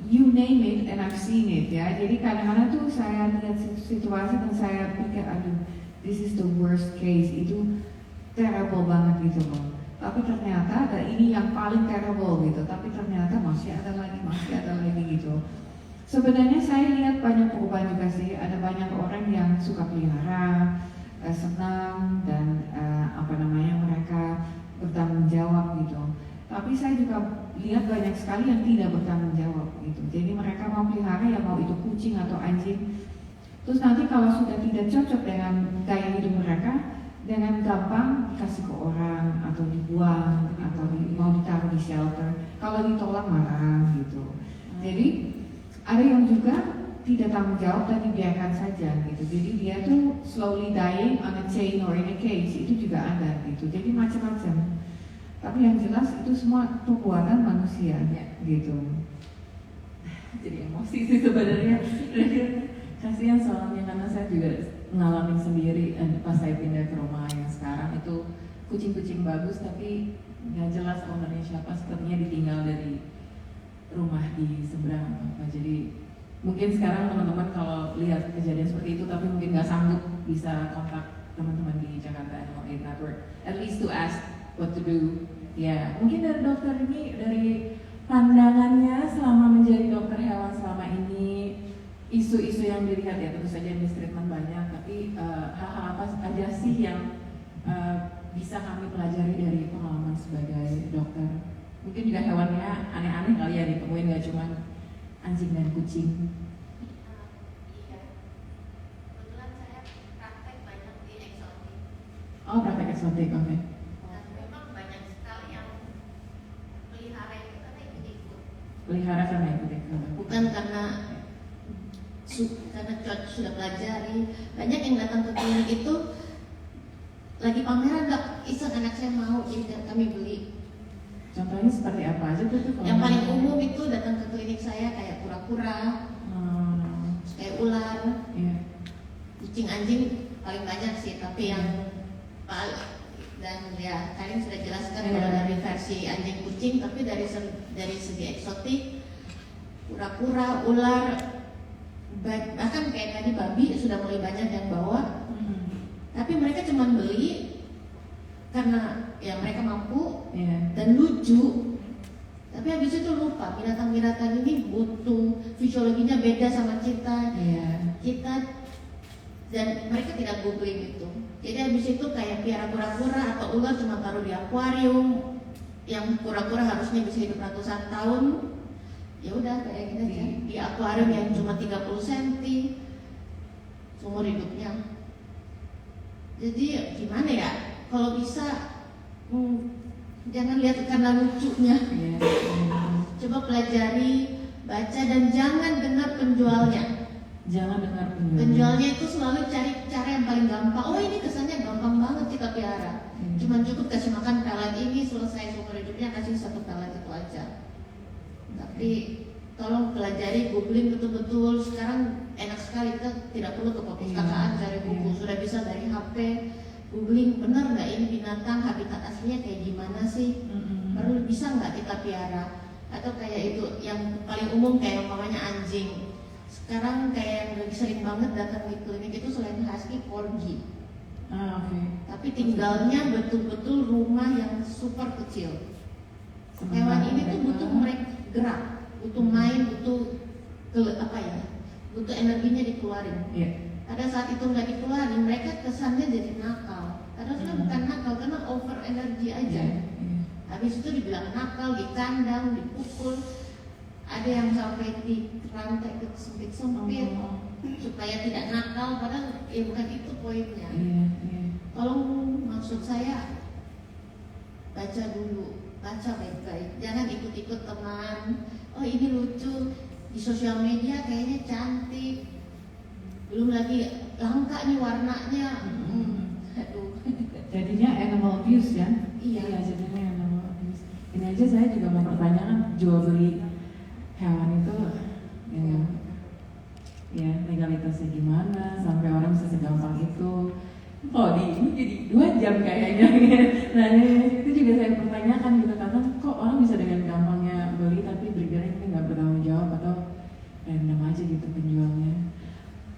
you name it and I've seen it ya. Jadi kadang-kadang tuh saya lihat situasi dan saya pikir aduh this is the worst case, itu terrible banget gitu loh. Tapi ternyata ada ini yang paling terrible gitu. Tapi ternyata masih ada lagi gitu. Sebenarnya saya lihat banyak perubahan juga sih. Ada banyak orang yang suka pelihara, senang dan mereka bertanggung jawab gitu. Tapi saya juga lihat banyak sekali yang tidak bertanggung jawab gitu. Jadi mereka mau pelihara ya mau itu kucing atau anjing. Terus nanti kalau sudah tidak cocok dengan gaya hidup mereka, dengan gampang dikasih ke orang atau dibuang atau mau ditaruh di shelter. Kalau ditolak marah gitu. Jadi ada yang juga tidak tanggung jawab dan dibiarkan saja gitu. Jadi dia tuh slowly dying on a chain or in a cage, itu juga ada gitu. Jadi macam-macam. Tapi yang jelas itu semua perbuatan manusia gitu. Jadi emosi sih sebenarnya. Kasihan soalnya karena saya juga ngalamin sendiri pas saya pindah ke rumah yang sekarang itu kucing-kucing bagus tapi nggak jelas ownernya siapa, sepertinya ditinggal dari rumah di seberang apa. Jadi mungkin sekarang teman-teman kalau lihat kejadian seperti itu tapi mungkin nggak sanggup, bisa kontak teman-teman di Jakarta Animal Aid Network at least to ask what to do. Ya, mungkin dari dokter ini, dari pandangannya selama menjadi dokter hewan selama ini, isu-isu yang dilihat ya tentu saja mistreatment banyak, tapi hal-hal apa aja sih yang bisa kami pelajari dari pengalaman sebagai dokter? Mungkin juga hewannya aneh-aneh kali ya ditemuin, nggak cuma anjing dan kucing. Iya, kebetulan saya praktek banyak di eksotik. Oh, praktek eksotik, oke. Dan memang banyak sekali yang pelihara itu karena ikut-ikut. Pelihara karena ikut-ikut. Bukan karena sudah pelajari. Banyak yang datang ke klinik itu lagi pameran, Dok, iseng anak saya mau, jadi kami beli. Contohnya seperti apa aja tuh? Yang paling umum itu datang ke klinik saya kayak kura-kura, kayak ular, kucing, anjing paling banyak sih, tapi yang paling, dan ya kalian sudah jelaskan kalau dari versi anjing kucing, tapi dari segi eksotik, kura-kura, ular, bahkan kayak tadi babi sudah mulai banyak yang bawa. Tapi mereka cuma beli karena ya mereka mampu dan lucu. Tapi habis itu lupa binatang-binatang ini butuh fisiologinya beda sama kita. Kita dan mereka tidak googling itu. Jadi habis itu kayak piara kura-kura atau ular cuma taruh di akuarium, yang kura-kura harusnya bisa hidup ratusan tahun. Ya udah kayak gini aja di akuarium yang cuma 30 cm seumur hidupnya. Jadi gimana ya, kalau bisa jangan lihat karena lucunya. Coba pelajari, baca, dan jangan dengar penjualnya. Penjualnya itu selalu cari cara yang paling gampang. Oh, ini kesannya gampang banget kita piara. Cuma cukup kasih makan pelet ini, selesai seumur hidupnya, kasih satu pelet itu aja. Tapi tolong pelajari, googling betul-betul. Sekarang enak sekali, kita tidak perlu ke perpustakaan cari buku, sudah bisa dari HP googling, benar nggak ini binatang habitat aslinya kayak gimana sih, perlu bisa nggak kita piara. Atau kayak itu yang paling umum kayak umpamanya anjing. Sekarang kayak yang lebih sering banget datang di klinik itu selain husky, corgi. Tapi tinggalnya betul-betul rumah yang super kecil. Hewan ini tuh butuh mereka gerak, butuh main, butuh butuh energinya dikeluarin. Pada saat itu nggak dikeluarin, mereka kesannya jadi nakal. Padahal sebenarnya bukan nakal, karena over energi aja. Habis itu dibilang nakal, dikandang, dipukul. Ada yang sampai di rantai sempit-sempit supaya tidak nakal. Padahal ya bukan itu poinnya. Tolong, maksud saya baca dulu, baca baik-baik. Jangan ikut-ikut teman. Oh ini lucu, di sosial media kayaknya cantik, belum lagi langka nih warnanya. Aduh. Jadinya animal abuse ya? Iya, jadinya animal abuse. Ini aja saya juga mempertanyakan jual beli hewan itu ya legalitasnya gimana sampai orang bisa segampang itu. Kok ini jadi 2 jam kayaknya. Nah itu juga saya pertanyakan gitu, karena kok orang bisa dengan gampangnya beli tapi breedernya ini nggak bertanggung jawab atau random aja gitu penjualnya.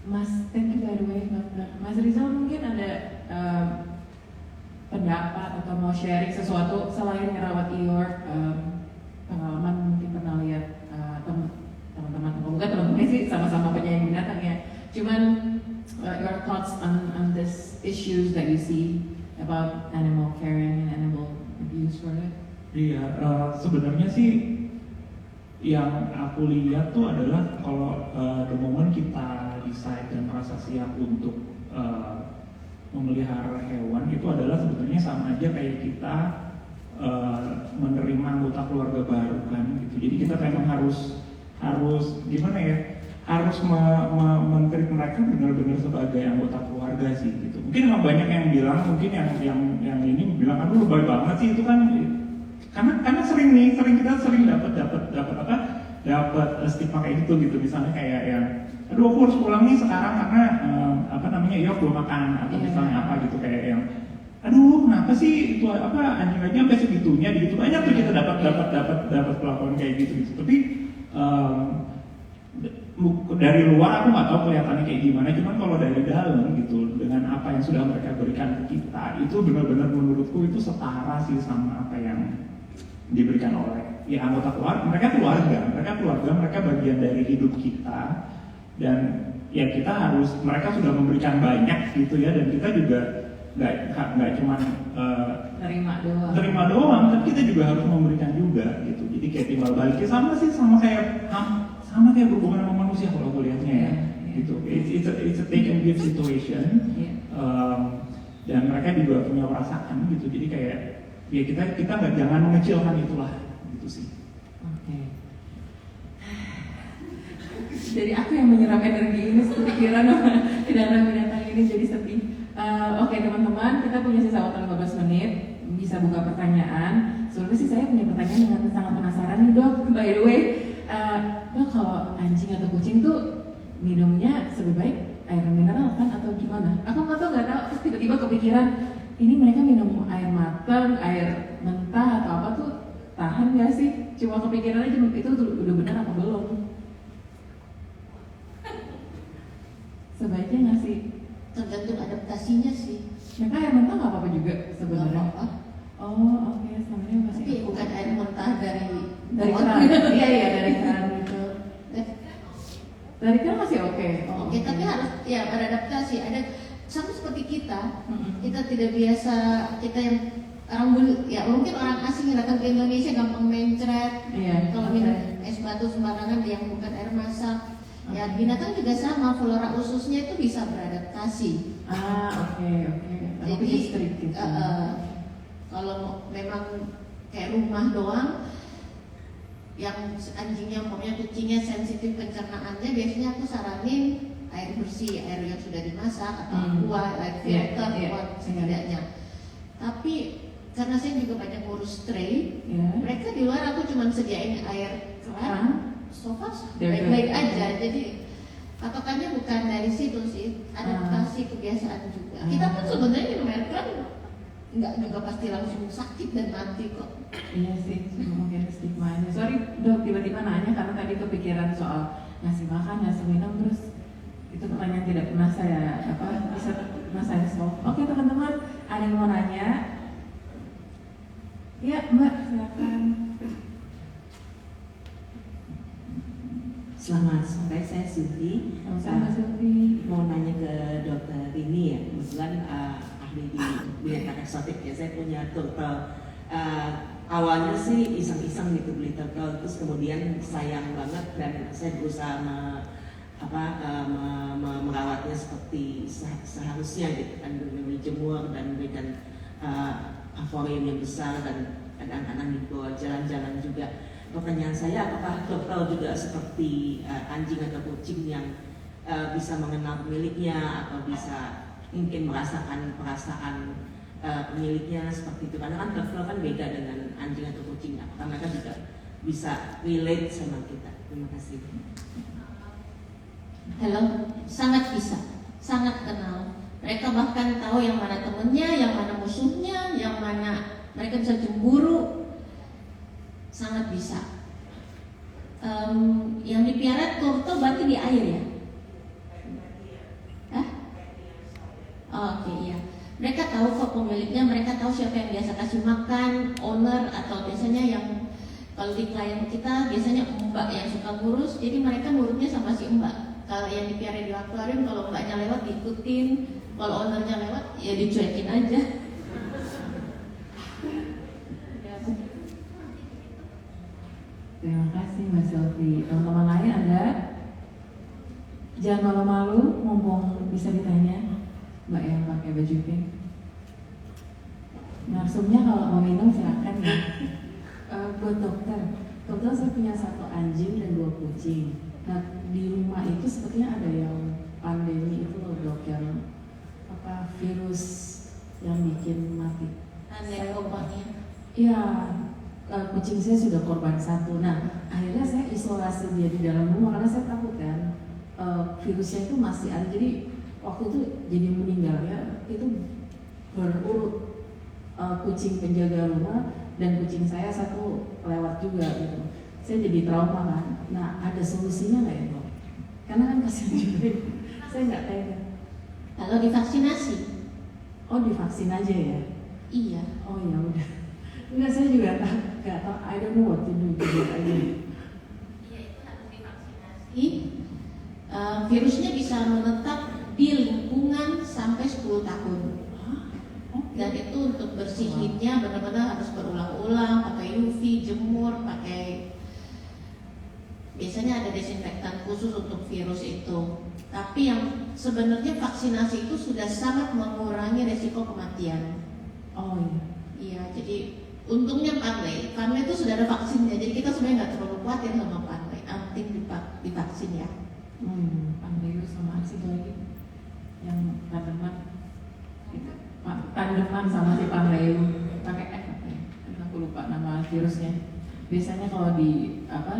Mas, thank you by the way, dokter. Mas Rizal mungkin ada pendapat atau mau sharing sesuatu selain merawat Eeyore, pengalaman mungkin pernah lihat teman-teman, bukan teman-teman sih sama-sama penyayang binatang ya. Cuman your thoughts on this issues that you see about animal caring and animal abuse for it? Iya, sebenarnya sih yang aku lihat tuh adalah kalau the moment kita decide dan merasa siap untuk memelihara hewan itu adalah sebenarnya sama aja kayak kita menerima anggota keluarga baru kan gitu. Jadi kita memang harus gimana ya? Harus men-treat mereka benar-benar sebagai anggota keluarga sih gitu. Mungkin memang banyak yang bilang, mungkin yang ini bilang aduh lebay banget sih itu kan karena sering kita dapat stigma kayak gitu misalnya kayak yang aduh aku harus pulang nih sekarang karena iya belum makan atau misalnya apa gitu kayak yang aduh kenapa sih itu anjing aja sampai segitunya gitu banyak tuh kita dapat pelakuan kayak gitu. Tapi dari luar aku nggak tahu kelihatannya kayak gimana, cuman kalau dari dalam gitu dengan apa yang sudah mereka berikan ke kita itu benar-benar menurutku itu setara sih sama apa yang diberikan oleh ya anggota keluarga, mereka bagian dari hidup kita dan ya kita harus, mereka sudah memberikan banyak gitu ya dan kita juga nggak cuma terima doang, tapi kita juga harus memberikan juga gitu. Jadi kayak timbal baliknya sama kayak berhubungan sama manusia kalau aku lihatnya ya gitu. It's a take and give situation dan mereka juga punya perasaan gitu. Jadi kayak ya kita nggak jangan mengecilkan itulah gitu sih. Oke. Jadi aku yang menyerap energi ini kepikiran binatang ini jadi sedih. Oke teman-teman, kita punya sisa waktu 15 menit, bisa buka pertanyaan. Sebenarnya sih saya punya pertanyaan yang sangat penasaran nih dok. By the way, dok kalau anjing atau kucing tuh minumnya lebih baik air mineral kan atau gimana? Aku nggak tahu, terus tiba-tiba kepikiran ini mereka minum air matang, air mentah atau apa tuh tahan nggak sih? Cuma kepikiran aja itu udah benar apa belum? Sebaiknya nggak sih? Tergantung adaptasinya sih. Mereka air mentah nggak apa-apa juga sebenarnya. Apa? Oh oke, sebenarnya masih. Tapi bukan air mentah dari keran. Iya dari keran gitu. Dari keran masih oke. Oke, tapi harus ya beradaptasi. Ada sama seperti kita tidak biasa, kita yang orang bulu, ya mungkin orang asing yang datang ke Indonesia gampang mencret. Iya. Kalau minum es batu sembarangan yang bukan air masak. Ya binatang juga sama, flora ususnya itu bisa beradaptasi. Oke. Jadi kalau memang kayak rumah doang, yang anjingnya, kucingnya sensitif pencernaannya, biasanya aku saranin air bersih, air yang sudah dimasak atau aqua, air filter, setidaknya. Tapi karena saya juga banyak ngurus stray, mereka di luar aku cuma sediain air keran. So far baik-baik aja, jadi patokannya bukan dari situ sih, adaptasi kebiasaan juga. Kita pun sebenarnya minum air keran nggak juga pasti langsung sakit dan mati kok. Iya sih, mungkin stigmanya. Sorry dok, tiba-tiba nanya karena tadi kepikiran soal ngasih makan, ngasih minum, terus itu pertanyaan tidak pernah saya solve. Oke teman-teman, ada yang mau nanya? Ya Mbak, silakan. Selamat sore, saya Suti. Sama Suti. Mau nanya ke Dokter Rini ya, kebetulan ahli di binatang eksotik ya. Saya punya turtle. Awalnya sih iseng-iseng gitu beli turtle, terus kemudian sayang banget dan saya berusaha merawatnya seperti seharusnya gitu kan, dijemur dan memberikan akuarium yang besar dan kadang-kadang dibawa jalan-jalan juga. Pertanyaan saya, apakah turtle juga seperti anjing atau kucing yang bisa mengenal pemiliknya atau bisa mungkin merasakan perasaan pemiliknya seperti itu? Karena kan turtle kan beda dengan anjing atau kucing, apakah mereka juga bisa relate sama kita? Terima kasih. Halo, sangat bisa, sangat kenal. Mereka bahkan tahu yang mana temennya, yang mana musuhnya, yang mana mereka bisa cemburu. Sangat bisa. Yang dipiara turtle berarti di air ya? Oke, iya. Mereka tahu kok pemiliknya, mereka tahu siapa yang biasa kasih makan, owner atau biasanya yang kalau di klien kita biasanya mbak yang suka ngurus, jadi mereka ngurutnya sama si mbak. Kalau yang dipiara di akuarium, kalau mbaknya lewat diikutin, kalau ownernya lewat ya dicuekin aja. kasih Mbak Sylvie. Teman-teman lain ada? Jangan malu-malu, mumpung bisa ditanya. Mbak yang pakai baju pink. Narsumnya kalau mau minum silakan ya. Buat dokter saya punya 1 anjing dan 2 kucing. Nah di rumah itu sepertinya ada yang pandemi itu loh dok, yang virus yang bikin mati. Ada korbannya. Iya, kucing saya sudah korban 1. Nah akhirnya saya isolasi dia di dalam rumah karena saya takut kan virusnya itu masih ada. Jadi waktu itu jadi meninggalnya itu berurut, kucing penjaga rumah dan kucing saya 1 lewat juga gitu. Saya jadi trauma kan. Nah ada solusinya nggak ya dok? Karena kan kasihan juga. Saya nggak tega. Kalau divaksinasi? Oh divaksin aja ya? Iya. Oh ya udah. Enggak, saya juga nggak tahu. I don't know what to do gitu aja. Iya, itu harus divaksinasi. Virusnya bisa menetap di lingkungan sampai 10 tahun. Dan itu untuk bersihinnya benar-benar harus berulang-ulang, pakai UV, jemur, pakai biasanya ada desinfektan khusus untuk virus itu. Tapi yang sebenarnya vaksinasi itu sudah sangat mengurangi resiko kematian. Oh iya. Iya, jadi untungnya Panley itu sudah ada vaksinnya, jadi kita sebenarnya nggak terlalu khawatir sama Panley. Penting divaksin ya. Panley sama sih lagi yang tandeman sama si Panley pakai aku lupa nama virusnya. Biasanya kalau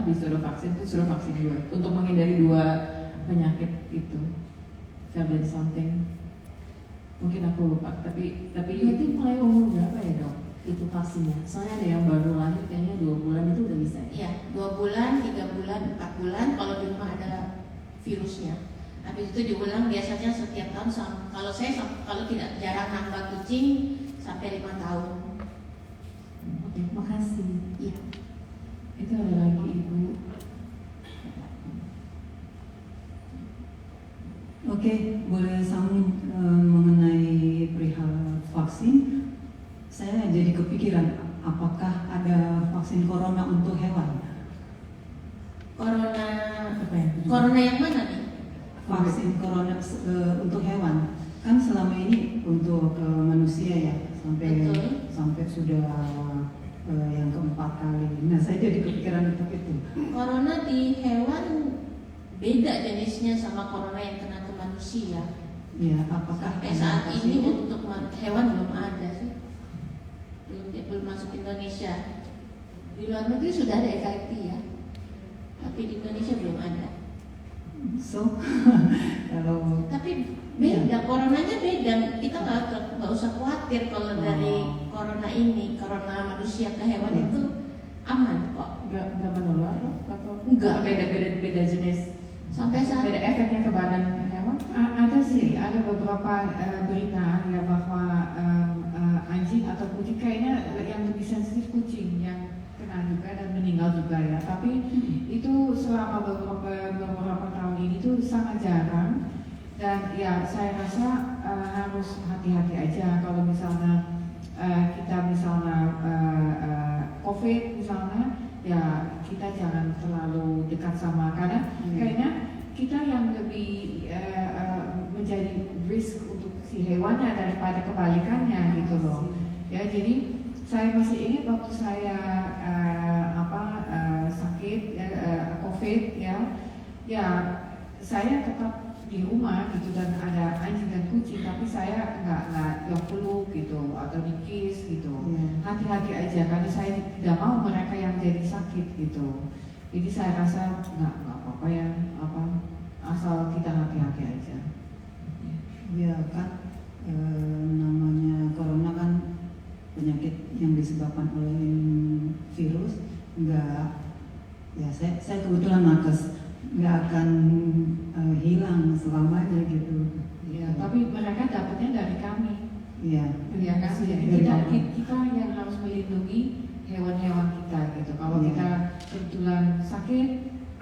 disuruh vaksin itu suruh vaksin 2 untuk menghindari 2 penyakit itu. February something. Mungkin aku lupa, tapi itu mulai umur berapa ya dok? Itu vaksinnya. Soalnya ada yang baru lahir kayaknya 2 bulan itu udah bisa ya? Iya, 2 bulan, 3 bulan, 4 bulan kalau di rumah ada virusnya. Habis itu diulang biasanya setiap tahun. Kalau tidak jarang nambah kucing sampai 5 tahun. Oke, makasih. Iya. Itu ada lagi ibu. Oke, boleh sambung mengenai perihal vaksin. Saya jadi kepikiran, apakah ada vaksin corona untuk hewan? Corona yang mana nih? Vaksin corona untuk hewan. Kan selama ini untuk manusia ya, sampai sudah yang keempat kali. Nah, saya jadi kepikiran untuk itu. Corona di hewan beda jenisnya sama corona yang kena ke manusia. Ya, apakah Sampai saat ini untuk hewan belum ada sih. Belum masuk Indonesia. Di luar negeri sudah ada FIP ya, tapi di Indonesia belum ada. So, kalau Tapi beda, coronanya beda. Kita nggak usah khawatir kalau dari corona ini, corona manusia ke hewan itu aman kok. Nggak menular atau Enggak. Beda jenis. Sampai saat Beda efeknya ke badan hewan? Ada sih, ada beberapa berita ya bahwa anjing atau kucing kayaknya yang lebih sensitif kucing yang kena juga dan meninggal juga ya. Tapi itu selama beberapa tahun ini tuh sangat jarang dan ya saya rasa harus hati-hati aja kalau misalnya kita COVID misalnya ya kita jangan terlalu dekat sama karena kayaknya kita yang lebih menjadi risk untuk si hewannya daripada kebalikannya gitu loh ya. Jadi saya masih ingat waktu saya sakit COVID ya saya tetap di rumah gitu dan ada anjing dan kucing tapi saya nggak peluk gitu atau dikis gitu. Hati-hati aja karena saya tidak mau mereka yang jadi sakit gitu. Jadi saya rasa nggak apa-apa ya asal kita hati-hati aja. ya kan namanya corona kan penyakit yang disebabkan oleh virus, enggak ya saya kebetulan nakes, nggak akan hilang selamanya gitu. Ya, tapi mereka dapatnya dari kami. Iya. Ya kan? Kita yang harus melindungi hewan-hewan kita gitu. Kalau kita kebetulan sakit,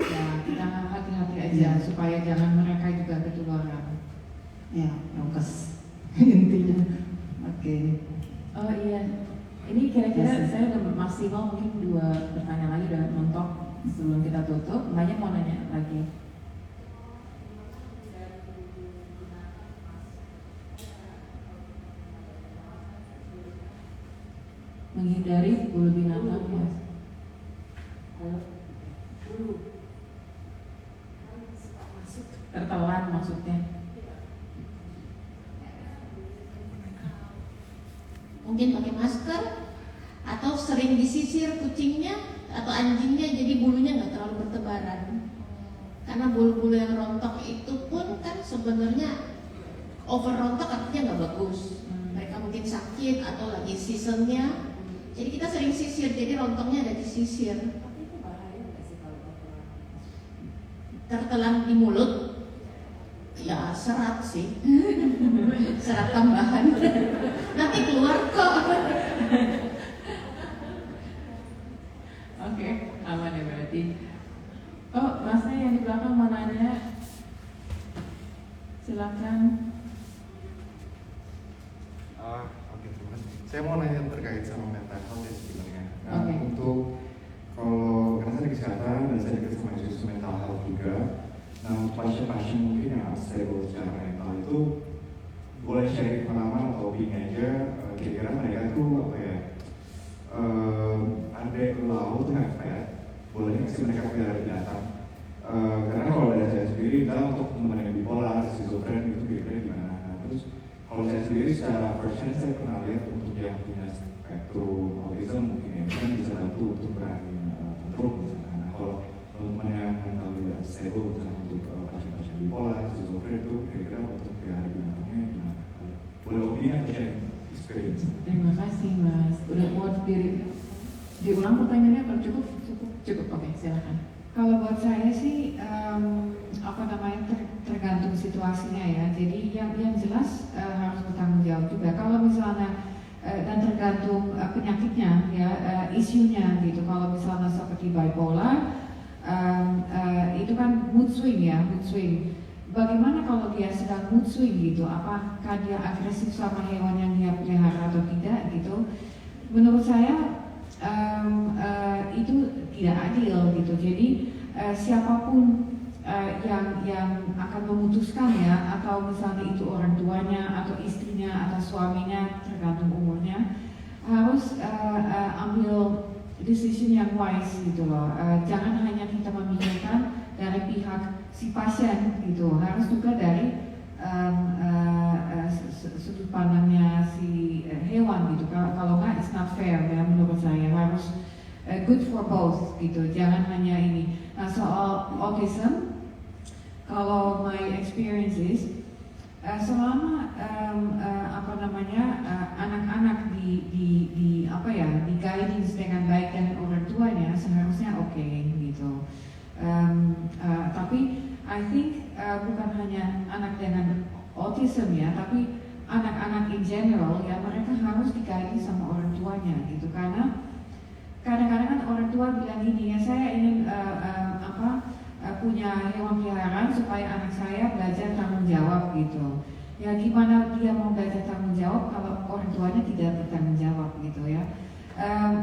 ya kita hati-hati aja supaya jangan mereka juga ketularan. Ya, prokes intinya. Oke. Oh iya, ini kira-kira saya udah maksimal mungkin 2 pertanyaan lagi udah mentok. sebelum kita tutup, Mbaknya mau nanya lagi. Menghindari bulu binatang ya. Tertelan maksudnya. Mungkin pakai masker atau sering disisir kucingnya atau anjingnya jadi bulunya nggak terlalu bertebaran. Karena bulu-bulu yang rontok itu pun kan sebenarnya over rontok artinya nggak bagus. Mereka mungkin sakit atau lagi seasonnya. Jadi kita sering sisir, jadi rontoknya ada di sisir. Tertelan di mulut, ya serat sih, serat tambahan. Nanti keluar kok. Oke, aman ya berarti. Oh, Masnya yang di belakang mau nanya, silakan. Oke, terima kasih. Saya mau nanya terkait sama mental health ya sebenarnya. Oke. Untuk kalau karena saya di kesehatan dan saya dekat sama isu mental health juga. Nah, pasien-pasien mungkin yang unstable secara mental itu boleh share pengalaman atau opini aja. Kira-kira mereka tuh apa ya? Ada laut nggak kayak boleh nggak sih mereka pelihara binatang? Karena kalau dari saya sendiri, kita untuk teman yang bipolar, schizofren itu kira-kira gimana? Nah, terus kalau saya sendiri secara person saya pernah lihat untuk yang punya spektrum autism mungkin ya kan bisa bantu untuk berani kontrol misalnya. Nah, kalau teman yang mental tidak stable misalnya untuk pasien-pasien bipolar, schizofren itu kira-kira untuk pelihara binatangnya gimana? Boleh opini atau sharing experience? Terima kasih Mas. Udah mau diulang pertanyaannya atau cukup? Cukup. Oke, silakan. Kalau buat saya sih tergantung situasinya ya. Jadi yang jelas harus bertanggung jawab juga. Kalau misalnya dan tergantung penyakitnya ya, isunya gitu. Kalau misalnya seperti bipolar itu kan mood swing ya, mood swing. Bagaimana kalau dia sedang mood swing gitu? Apakah dia agresif sama hewan yang dia pelihara atau tidak gitu? Menurut saya itu tidak adil gitu. Jadi siapapun yang akan memutuskan ya, atau misalnya itu orang tuanya atau istrinya atau suaminya tergantung umurnya, harus ambil decision yang wise gitu loh. Jangan hanya kita memikirkan dari pihak si pasien gitu, harus juga dari sudut pandangnya si hewan gitu. Kalau nggak, it's not fair ya menurut saya. Harus good for both gitu. Jangan hanya ini. Nah, soal autism, kalau my experience is selama anak-anak di guidance dengan baik dan orang tuanya seharusnya oke gitu. Tapi I think bukan hanya anak dengan autism ya, tapi anak-anak in general ya, mereka harus dikaji sama orang tuanya gitu. Karena kadang-kadang kan orang tua bilang gini ya, saya ingin punya hewan peliharaan supaya anak saya belajar tanggung jawab gitu. Ya gimana dia mau belajar tanggung jawab kalau orang tuanya tidak bertanggung jawab gitu ya.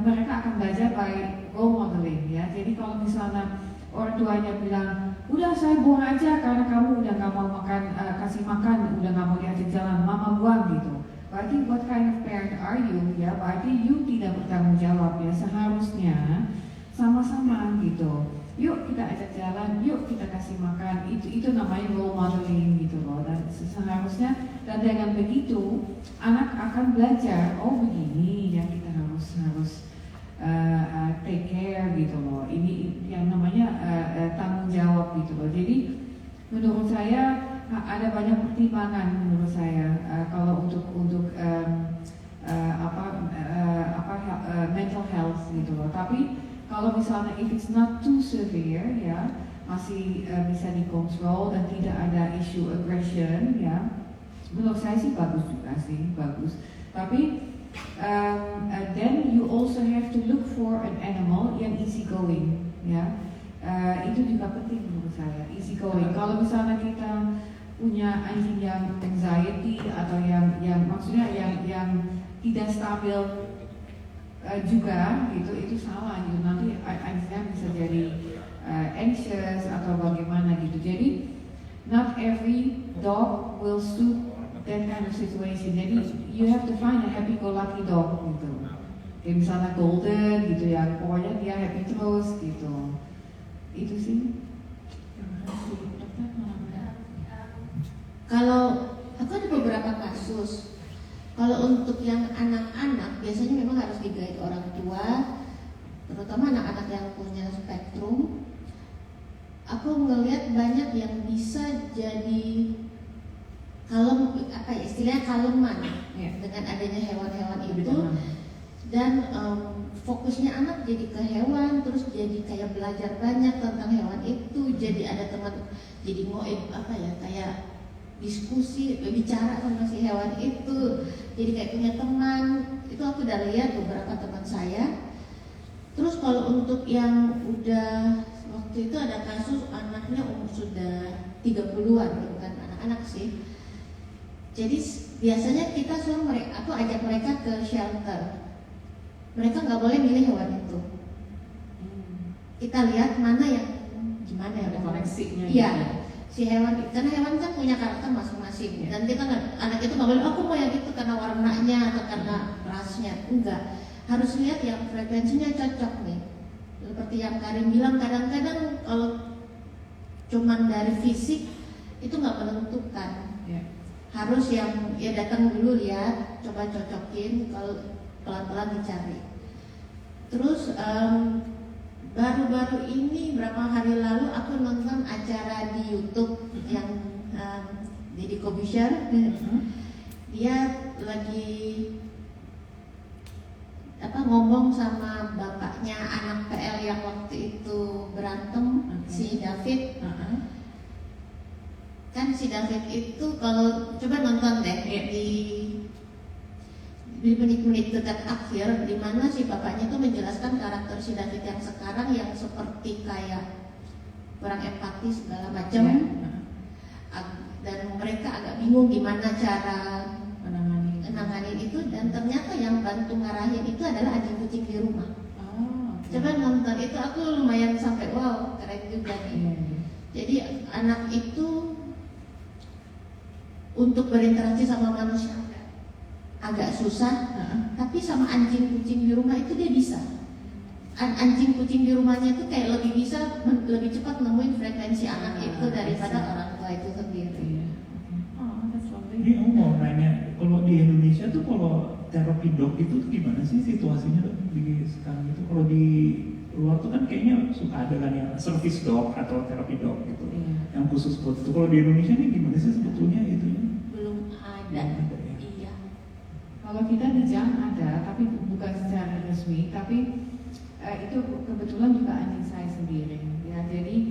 Mereka akan belajar by role modeling ya. Jadi kalau misalnya orang tuanya bilang, udah saya buang aja karena kamu udah nggak mau makan, kasih makan, udah nggak mau diajak jalan, mama buang gitu. Berarti what kind of parent are you ya? Berarti you tidak bertanggung jawab ya. Seharusnya sama-sama gitu. Yuk kita ajak jalan, yuk kita kasih makan. Itu namanya role modeling gitu loh. Dan seharusnya, dan dengan begitu anak akan belajar, oh begini ya, kita harus take care gitu loh. Ini yang namanya tanggung jawab gitu loh. Jadi menurut saya ada banyak pertimbangan menurut saya kalau untuk mental health gitu loh. Tapi kalau misalnya if it's not too severe ya, masih bisa dikontrol dan tidak ada isu aggression ya, menurut saya sih bagus juga sih, bagus. Tapi then you also have to look for an animal yang easy going ya. Itu juga penting menurut saya, easy going. Kalau misalnya kita punya anjing yang anxiety atau yang maksudnya yang tidak stabil juga gitu, itu salah gitu. Nanti anjingnya bisa jadi anxious atau bagaimana gitu. Jadi not every dog will suit that kind of situation. Jadi you have to find a happy-go-lucky dog gitu. Kayak misalnya golden gitu ya, pokoknya dia happy terus gitu. Itu sih. Kalau aku ada beberapa kasus, kalau untuk yang anak-anak biasanya memang harus di-guide orang tua, terutama anak-anak yang punya spektrum. Aku ngelihat banyak yang bisa jadi kalem, apa ya istilahnya kaleman dengan adanya hewan-hewan itu, dan fokusnya anak jadi ke hewan, terus jadi kayak belajar banyak tentang hewan itu, jadi ada teman, jadi mau apa ya kayak diskusi, bicara sama si hewan itu, jadi kayak punya teman. Itu aku udah lihat beberapa teman saya. Terus kalau untuk yang udah, waktu itu ada kasus anaknya umur sudah 30-an, bukan anak-anak sih. Jadi biasanya kita suruh mereka, aku ajak mereka ke shelter. Mereka nggak boleh milih hewan itu. Kita lihat mana yang gimana ya koleksinya. Iya. Si hewan, karena hewan kan punya karakter masing-masing, dan kita anak itu nggak boleh, aku mau yang itu karena warnanya atau karena rasnya, enggak, harus lihat yang frekuensinya cocok nih. Seperti yang Karin bilang, kadang-kadang kalau cuman dari fisik itu nggak menentukan, harus yang ya datang dulu lihat, coba cocokin, kalau pelan-pelan dicari. Terus baru-baru ini berapa hari lalu aku nonton acara di YouTube yang Deddy Corbuzier. Dia lagi ngomong sama bapaknya anak PL yang waktu itu berantem, si David. Kan si David itu kalau coba nonton deh di menit-menit dekat akhir, di mana si bapaknya itu menjelaskan karakter si David yang sekarang yang seperti kayak kurang empati segala macam, dan mereka agak bingung gimana cara menangani itu, dan ternyata yang bantu ngarahin itu adalah anjing kucing di rumah. Coba nonton itu, aku lumayan sampai wow, keren juga nih. Jadi anak itu untuk berinteraksi sama manusia agak susah, tapi sama anjing kucing di rumah itu dia bisa. Anjing kucing di rumahnya itu kayak lebih bisa, lebih cepat nemuin frekuensi anak itu daripada orang tua itu sendiri. Ini aku mau nanya, kalau di Indonesia tuh kalau terapi dog itu tuh gimana sih situasinya di sekarang itu? Kalau di luar tuh kan kayaknya suka ada kan yang service dog atau terapi dog gitu, yang khusus buat itu. Kalau di Indonesia ini gimana sih sebetulnya itu? Belum ada. Kalau kita di Jam ada, tapi bukan secara resmi, tapi itu kebetulan juga anjing saya sendiri. Ya, jadi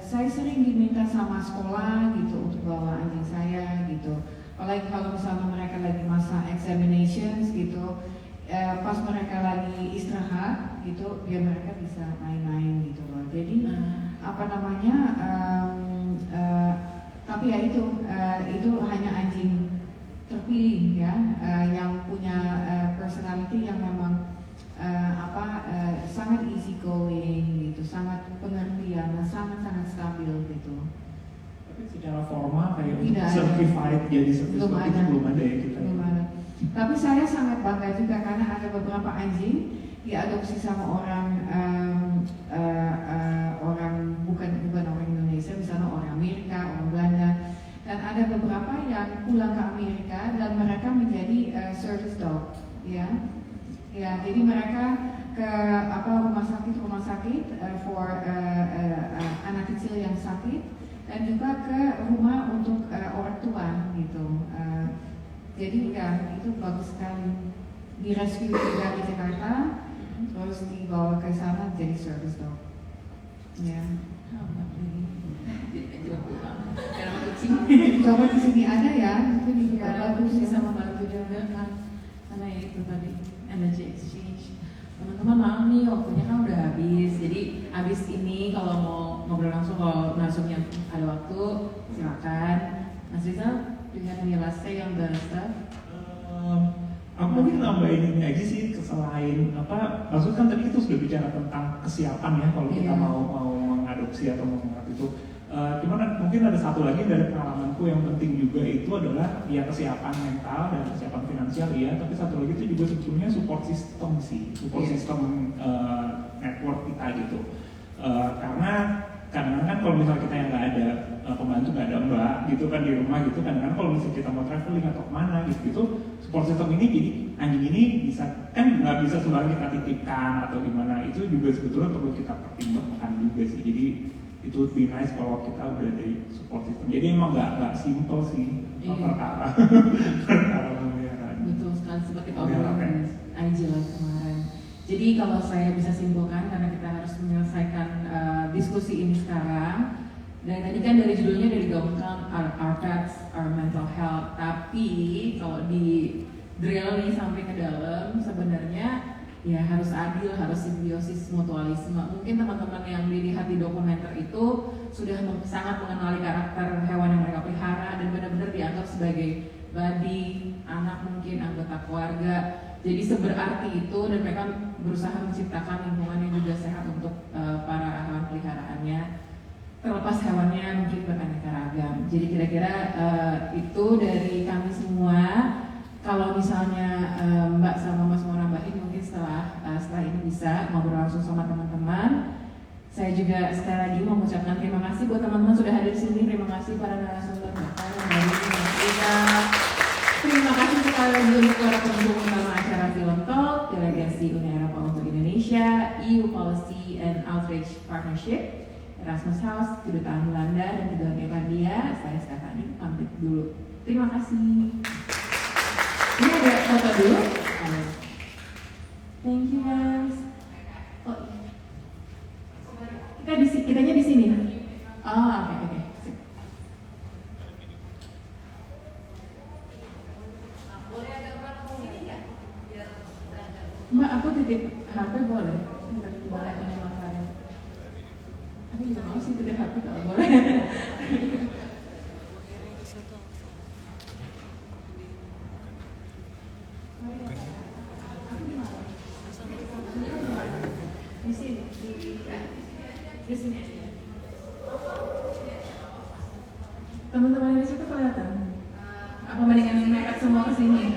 saya sering diminta sama sekolah gitu untuk bawa anjing saya gitu. Apalagi kalau misalnya mereka lagi masa examinations gitu, pas mereka lagi istirahat gitu, biar mereka bisa main-main gitu loh. Jadi tapi ya itu hanya anjing terpilih ya, yang punya personality yang memang sangat easy going gitu, sangat pengertian, sangat stabil gitu. Tapi secara formal kayak Tidak certified jadi service belum dog ada. itu belum ada ya kita. Belum ada. Tapi saya sangat bangga juga karena ada beberapa anjing diadopsi sama orang bukan orang Indonesia, misalnya orang Amerika, orang Belanda. Dan ada beberapa yang pulang ke Amerika dan mereka menjadi service dog, ya. Ya, jadi mereka ke rumah sakit for anak kecil yang sakit, dan juga ke rumah untuk orang tua gitu. Jadi ya itu bagus sekali. Direscue dari Jakarta, terus dibawa ke sana jadi service dog. Ya. Coba di sini ada ya, itu di bagus ya. Sama bantu juga kan, karena ya itu tadi energy exchange. Teman-teman maaf nih, waktunya kan udah habis. Jadi habis ini kalau mau ngobrol langsung, kalau narsumnya ada waktu silakan. Mas Rizal, do you have any last say on the stuff? Aku mungkin nambahin ini aja sih, selain apa, maksudnya kan tadi kita sudah bicara tentang kesiapan ya kalau kita mau mengadopsi atau mengangkat itu. Cuman mungkin ada satu lagi dari pengalamanku yang penting juga itu adalah ya kesiapan mental dan kesiapan finansial ya, tapi satu lagi itu juga sebetulnya support system sih, support system network kita gitu. Karena kadang-kadang kan kalau misalnya kita yang nggak ada pembantu, nggak ada mbak gitu kan di rumah gitu, kadang-kadang kalau misalnya kita mau traveling atau kemana gitu, support system ini jadi anjing ini bisa kan nggak bisa sembarang kita titipkan atau gimana, itu juga sebetulnya perlu kita pertimbangkan juga sih. Jadi itu lebih nice kalau kita udah dari support system. Jadi emang nggak simple sih perkara pemeliharaan. Betul sekali, seperti obrolin Angela kemarin. Jadi kalau saya bisa simpulkan, karena kita harus menyelesaikan diskusi ini sekarang, dan tadi kan dari judulnya dari digaungkan our pets, our mental health, tapi kalau di drill nih sampai ke dalam sebenarnya ya harus adil, harus simbiosis mutualisme. Mungkin teman-teman yang dilihat di dokumenter itu sudah sangat mengenali karakter hewan yang mereka pelihara dan benar-benar dianggap sebagai buddy, anak mungkin, anggota keluarga. Jadi seberarti itu, dan mereka berusaha menciptakan lingkungan yang juga sehat untuk para hewan peliharaannya. Terlepas hewannya mungkin beraneka ragam. Jadi kira-kira itu dari kami semua. Kalau misalnya Mbak sama Mas mau nambahin, mungkin setelah ini bisa ngobrol langsung sama teman-teman. Saya juga sekali lagi mau mengucapkan terima kasih buat teman-teman sudah hadir di sini. Terima kasih para narasumber yang dari kita. Terima kasih sekali lagi untuk para pendukung utama acara Film Talk, Delegasi Uni Eropa untuk Indonesia, EU Policy and Outreach Partnership, Erasmus House, Kedutaan Belanda, dan Kedutaan Irlandia. Saya Stephanie, pamit dulu. Terima kasih. Ini ada foto dulu. Thank you guys. Oh, kitanya di sini. Oh, oke. Mbak, aku titip HP boleh? Boleh punya makanan. Aku juga mau sih titip HP kalau boleh. Di sini aja. Teman-teman ini siapa kelihatan? Apa mendingan mepet semua ke sini?